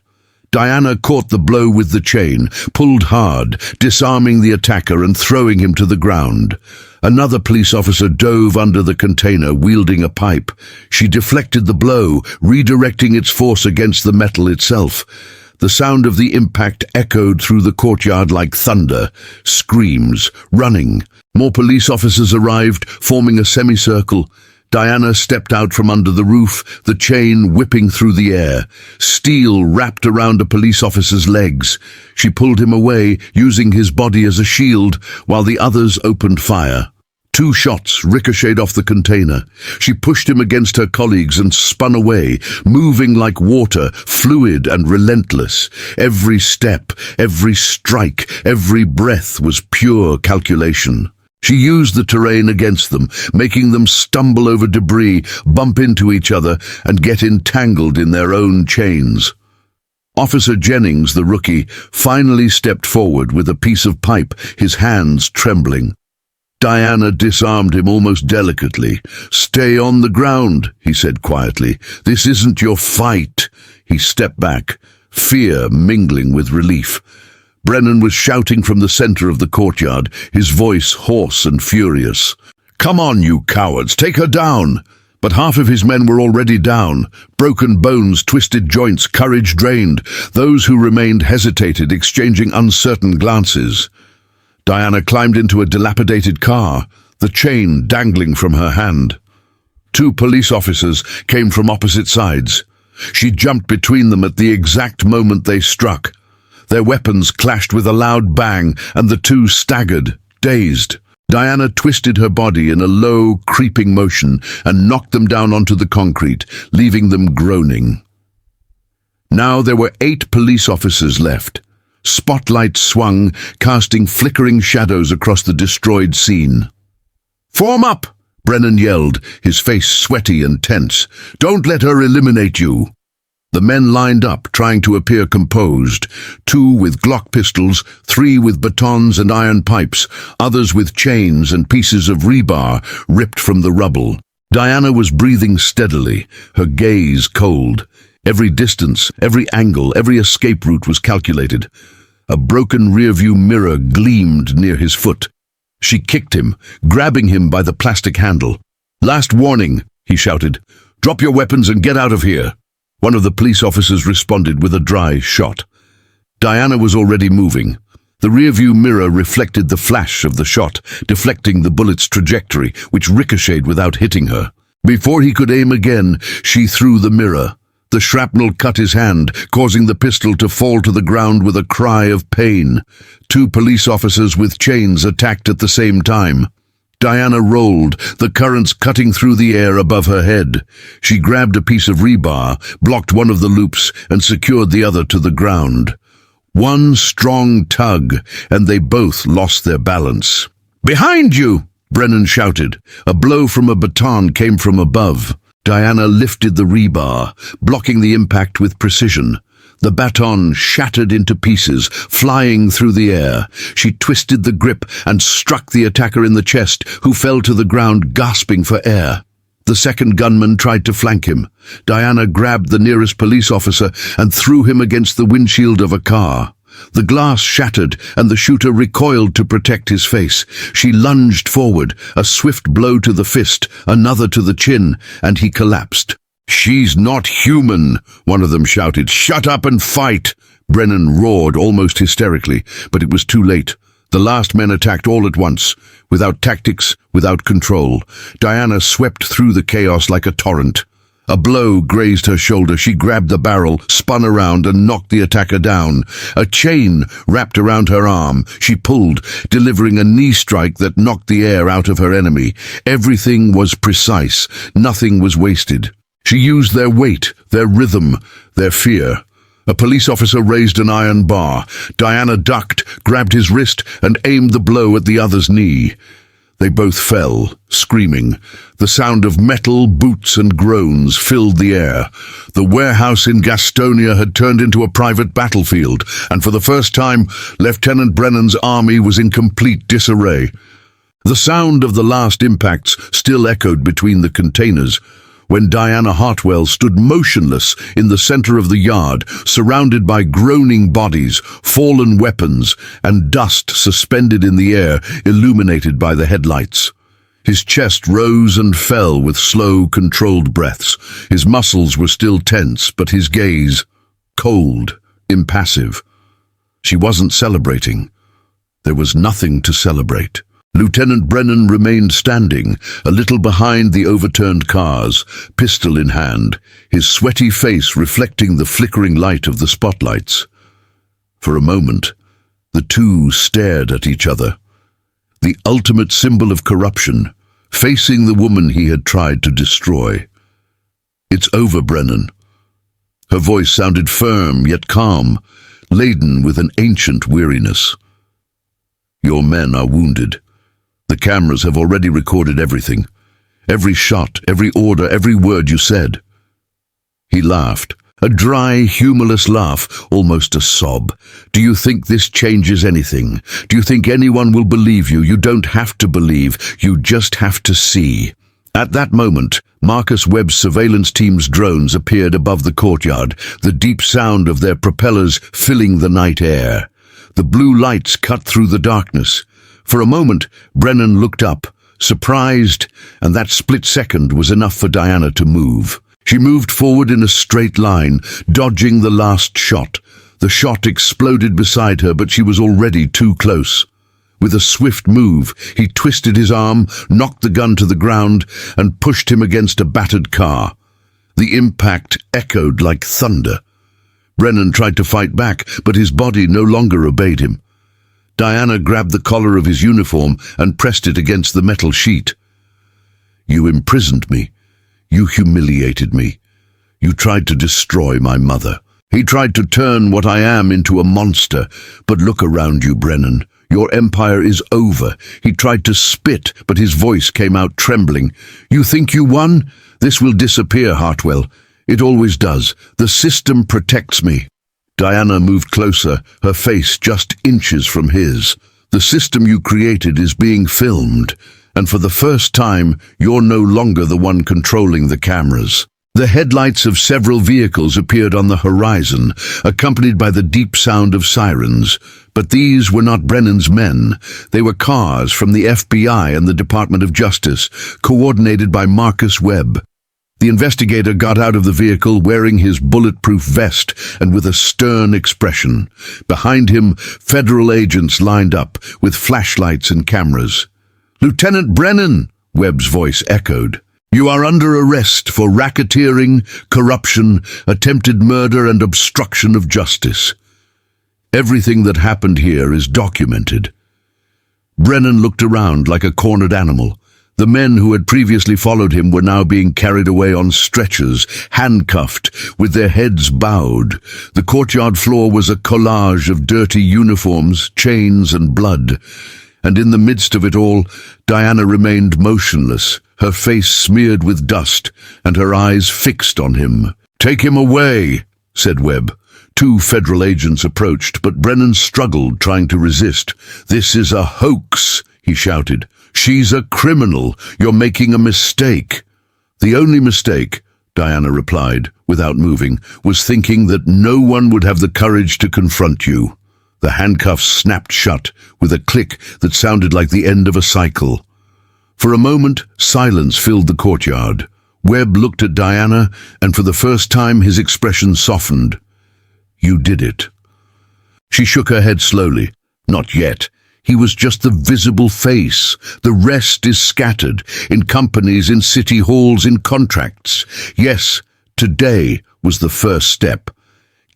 [SPEAKER 1] Diana caught the blow with the chain, pulled hard, disarming the attacker and throwing him to the ground. Another police officer dove under the container, wielding a pipe. She deflected the blow, redirecting its force against the metal itself. The sound of the impact echoed through the courtyard like thunder. Screams, running. More police officers arrived, forming a semicircle. Diana stepped out from under the roof, the chain whipping through the air. Steel wrapped around a police officer's legs. She pulled him away, using his body as a shield, while the others opened fire. 2 shots ricocheted off the container. She pushed him against her colleagues and spun away, moving like water, fluid and relentless. Every step, every strike, every breath was pure calculation. She used the terrain against them, making them stumble over debris, bump into each other, and get entangled in their own chains. Officer Jennings, the rookie, finally stepped forward with a piece of pipe, his hands trembling. Diana disarmed him almost delicately. "Stay on the ground," he said quietly. "This isn't your fight." He stepped back, fear mingling with relief. Brennan was shouting from the center of the courtyard, his voice hoarse and furious. "Come on, you cowards, take her down!" But half of his men were already down. Broken bones, twisted joints, courage drained. Those who remained hesitated, exchanging uncertain glances. Diana climbed into a dilapidated car, the chain dangling from her hand. 2 police officers came from opposite sides. She jumped between them at the exact moment they struck. Their weapons clashed with a loud bang, and the 2 staggered, dazed. Diana twisted her body in a low, creeping motion and knocked them down onto the concrete, leaving them groaning. Now there were 8 police officers left. Spotlights swung, casting flickering shadows across the destroyed scene. "Form up!" Brennan yelled, his face sweaty and tense. "Don't let her eliminate you." The men lined up, trying to appear composed. 2 with Glock pistols, 3 with batons and iron pipes, others with chains and pieces of rebar ripped from the rubble. Diana was breathing steadily, her gaze cold. Every distance, every angle, every escape route was calculated. A broken rearview mirror gleamed near his foot. She kicked him, grabbing him by the plastic handle. "Last warning," he shouted. "Drop your weapons and get out of here." One of the police officers responded with a dry shot. Diana was already moving. The rearview mirror reflected the flash of the shot, deflecting the bullet's trajectory, which ricocheted without hitting her. Before he could aim again, she threw the mirror. The shrapnel cut his hand, causing the pistol to fall to the ground with a cry of pain. 2 police officers with chains attacked at the same time. Diana rolled, the currents cutting through the air above her head. She grabbed a piece of rebar, blocked one of the loops, and secured the other to the ground. One strong tug, and they both lost their balance. "Behind you!" Brennan shouted. A blow from a baton came from above. Diana lifted the rebar, blocking the impact with precision. The baton shattered into pieces, flying through the air. She twisted the grip and struck the attacker in the chest, who fell to the ground gasping for air. The second gunman tried to flank him. Diana grabbed the nearest police officer and threw him against the windshield of a car. The glass shattered, and the shooter recoiled to protect his face. She lunged forward, a swift blow to the fist, another to the chin, and he collapsed. "She's not human," one of them shouted. "Shut up and fight!" Brennan roared almost hysterically, but it was too late. The last men attacked all at once, without tactics, without control. Diana swept through the chaos like a torrent. A blow grazed her shoulder. She grabbed the barrel, spun around, and knocked the attacker down. A chain wrapped around her arm. She pulled, delivering a knee strike that knocked the air out of her enemy. Everything was precise. Nothing was wasted. She used their weight, their rhythm, their fear. A police officer raised an iron bar. Diana ducked, grabbed his wrist, and aimed the blow at the other's knee. They both fell, screaming. The sound of metal, boots, and groans filled the air. The warehouse in Gastonia had turned into a private battlefield, and for the first time, Lieutenant Brennan's army was in complete disarray. The sound of the last impacts still echoed between the containers. when Diana Hartwell stood motionless in the center of the yard, surrounded by groaning bodies, fallen weapons, and dust suspended in the air, illuminated by the headlights. His chest rose and fell with slow, controlled breaths. His muscles were still tense, but his gaze, cold, impassive. She wasn't celebrating. There was nothing to celebrate. Lieutenant Brennan remained standing, a little behind the overturned cars, pistol in hand, his sweaty face reflecting the flickering light of the spotlights. For a moment, the two stared at each other. The ultimate symbol of corruption, facing the woman he had tried to destroy. "It's over, Brennan." Her voice sounded firm yet calm, laden with an ancient weariness. "Your men are wounded. The cameras have already recorded everything. Every shot, every order, every word you said." He laughed, a dry, humorless laugh, almost a sob. "Do you think this changes anything? Do you think anyone will believe you? You don't have to believe, you just have to see." At that moment, Marcus Webb's surveillance team's drones appeared above the courtyard, the deep sound of their propellers filling the night air. The blue lights cut through the darkness. For a moment, Brennan looked up, surprised, and that split second was enough for Diana to move. She moved forward in a straight line, dodging the last shot. The shot exploded beside her, but she was already too close. With a swift move, he twisted his arm, knocked the gun to the ground, and pushed him against a battered car. The impact echoed like thunder. Brennan tried to fight back, but his body no longer obeyed him. Diana grabbed the collar of his uniform and pressed it against the metal sheet. "You imprisoned me. You humiliated me. You tried to destroy my mother. He tried to turn what I am into a monster. But look around you, Brennan. Your empire is over." He tried to spit, but his voice came out trembling. "You think you won? This will disappear, Hartwell. It always does. The system protects me." Diana moved closer, her face just inches from his. "The system you created is being filmed, and for the first time, you're no longer the one controlling the cameras." The headlights of several vehicles appeared on the horizon, accompanied by the deep sound of sirens. But these were not Brennan's men. They were cars from the FBI and the Department of Justice, coordinated by Marcus Webb. The investigator got out of the vehicle wearing his bulletproof vest and with a stern expression. Behind him, federal agents lined up with flashlights and cameras. "Lieutenant Brennan," Webb's voice echoed, "you are under arrest for racketeering, corruption, attempted murder, and obstruction of justice. Everything that happened here is documented." Brennan looked around like a cornered animal. The men who had previously followed him were now being carried away on stretchers, handcuffed, with their heads bowed. The courtyard floor was a collage of dirty uniforms, chains, and blood. And in the midst of it all, Diana remained motionless, her face smeared with dust, and her eyes fixed on him. "Take him away," said Webb. Two federal agents approached, but Brennan struggled, trying to resist. "This is a hoax," he shouted. "She's a criminal. You're making a mistake." "The only mistake," Diana replied, without moving, "was thinking that no one would have the courage to confront you." The handcuffs snapped shut, with a click that sounded like the end of a cycle. For a moment, silence filled the courtyard. Webb looked at Diana, and for the first time his expression softened. "You did it." She shook her head slowly. "Not yet. He was just the visible face. The rest is scattered, in companies, in city halls, in contracts. Yes, today was the first step."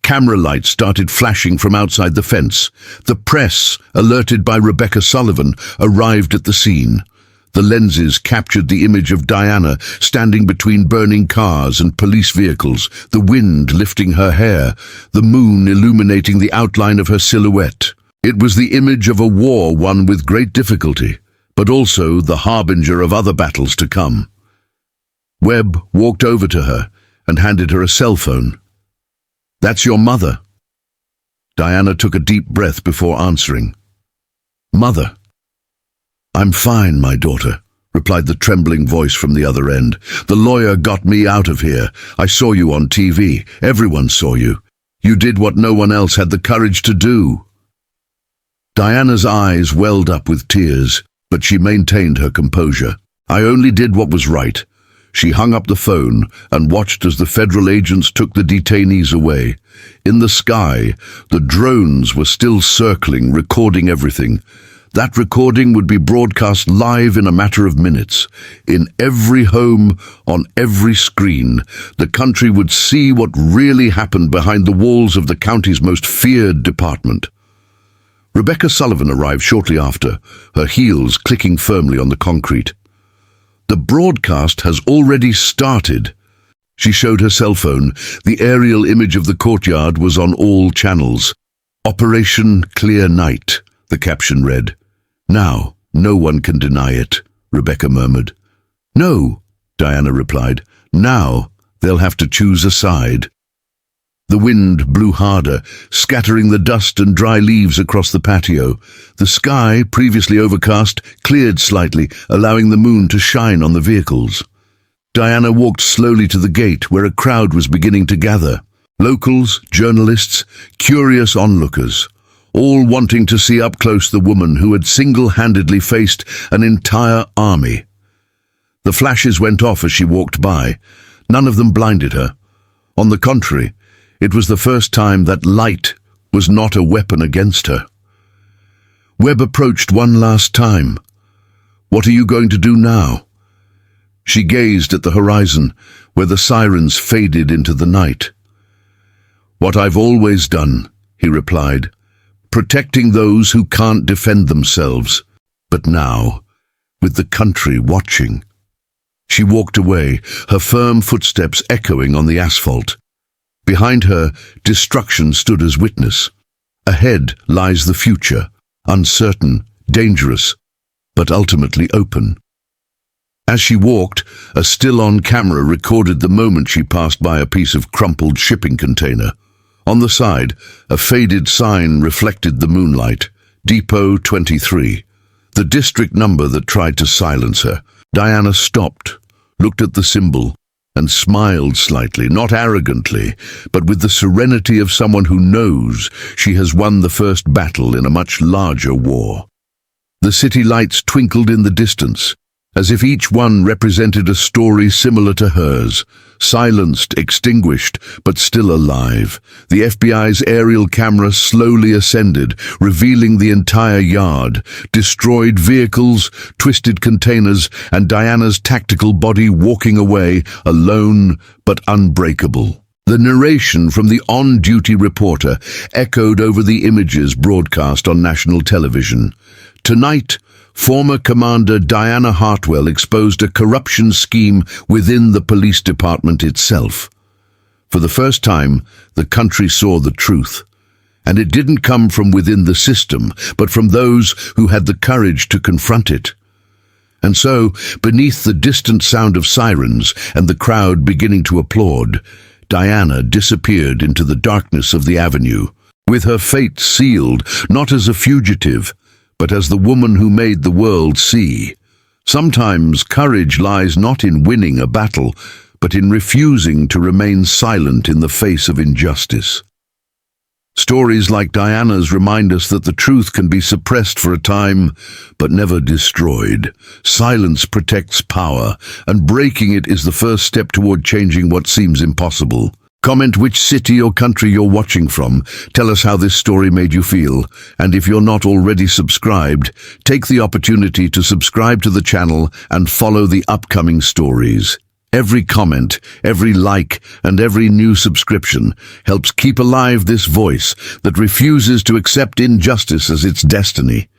[SPEAKER 1] Camera lights started flashing from outside the fence. The press, alerted by Rebecca Sullivan, arrived at the scene. The lenses captured the image of Diana standing between burning cars and police vehicles, the wind lifting her hair, the moon illuminating the outline of her silhouette. It was the image of a war won with great difficulty, but also the harbinger of other battles to come. Webb walked over to her and handed her a cell phone. "That's your mother." Diana took a deep breath before answering. "Mother." "I'm fine, my daughter. replied the trembling voice from the other end. "The lawyer got me out of here. I saw you on TV. Everyone saw you. You did what no one else had the courage to do." Diana's eyes welled up with tears, but she maintained her composure. "I only did what was right." She hung up the phone and watched as the federal agents took the detainees away. In the sky, the drones were still circling, recording everything. That recording would be broadcast live in a matter of minutes. In every home, on every screen, the country would see what really happened behind the walls of the county's most feared department. Rebecca Sullivan arrived shortly after, her heels clicking firmly on the concrete. "The broadcast has already started." She showed her cell phone. The aerial image of the courtyard was on all channels. "Operation Clear Night," the caption read. "Now, no one can deny it," Rebecca murmured. "No," Diana replied. "Now, they'll have to choose a side." The wind blew harder, scattering the dust and dry leaves across the patio. The sky, previously overcast, cleared slightly, allowing the moon to shine on the vehicles. Diana walked slowly to the gate, where a crowd was beginning to gather. Locals, journalists, curious onlookers, all wanting to see up close the woman who had single-handedly faced an entire army. The flashes went off as she walked by. None of them blinded her. On the contrary, it was the first time that light was not a weapon against her. Webb approached one last time. "What are you going to do now?" She gazed at the horizon, where the sirens faded into the night. "What I've always done," he replied, "protecting those who can't defend themselves. But now, with the country watching." She walked away, her firm footsteps echoing on the asphalt. Behind her, destruction stood as witness. Ahead lies the future, uncertain, dangerous, but ultimately open. As she walked, a still-on camera recorded the moment she passed by a piece of crumpled shipping container. On the side, a faded sign reflected the moonlight, Depot 23, the district number that tried to silence her. Diana stopped, looked at the symbol, and smiled slightly, not arrogantly, but with the serenity of someone who knows she has won the first battle in a much larger war. The city lights twinkled in the distance, as if each one represented a story similar to hers, silenced, extinguished, but still alive. The FBI's aerial camera slowly ascended, revealing the entire yard, destroyed vehicles, twisted containers, and Diana's tactical body walking away, alone but unbreakable. The narration from the on-duty reporter echoed over the images broadcast on national television. Tonight, former Commander Diana Hartwell exposed a corruption scheme within the police department itself. For the first time, the country saw the truth. And it didn't come from within the system, but from those who had the courage to confront it. And so, beneath the distant sound of sirens and the crowd beginning to applaud, Diana disappeared into the darkness of the avenue, with her fate sealed, not as a fugitive, but as the woman who made the world see. Sometimes courage lies not in winning a battle, but in refusing to remain silent in the face of injustice. Stories like Diana's remind us that the truth can be suppressed for a time, but never destroyed. Silence protects power, and breaking it is the first step toward changing what seems impossible. Comment which city or country you're watching from. Tell us how this story made you feel. And if you're not already subscribed, take the opportunity to subscribe to the channel and follow the upcoming stories. Every comment, every like, and every new subscription helps keep alive this voice that refuses to accept injustice as its destiny.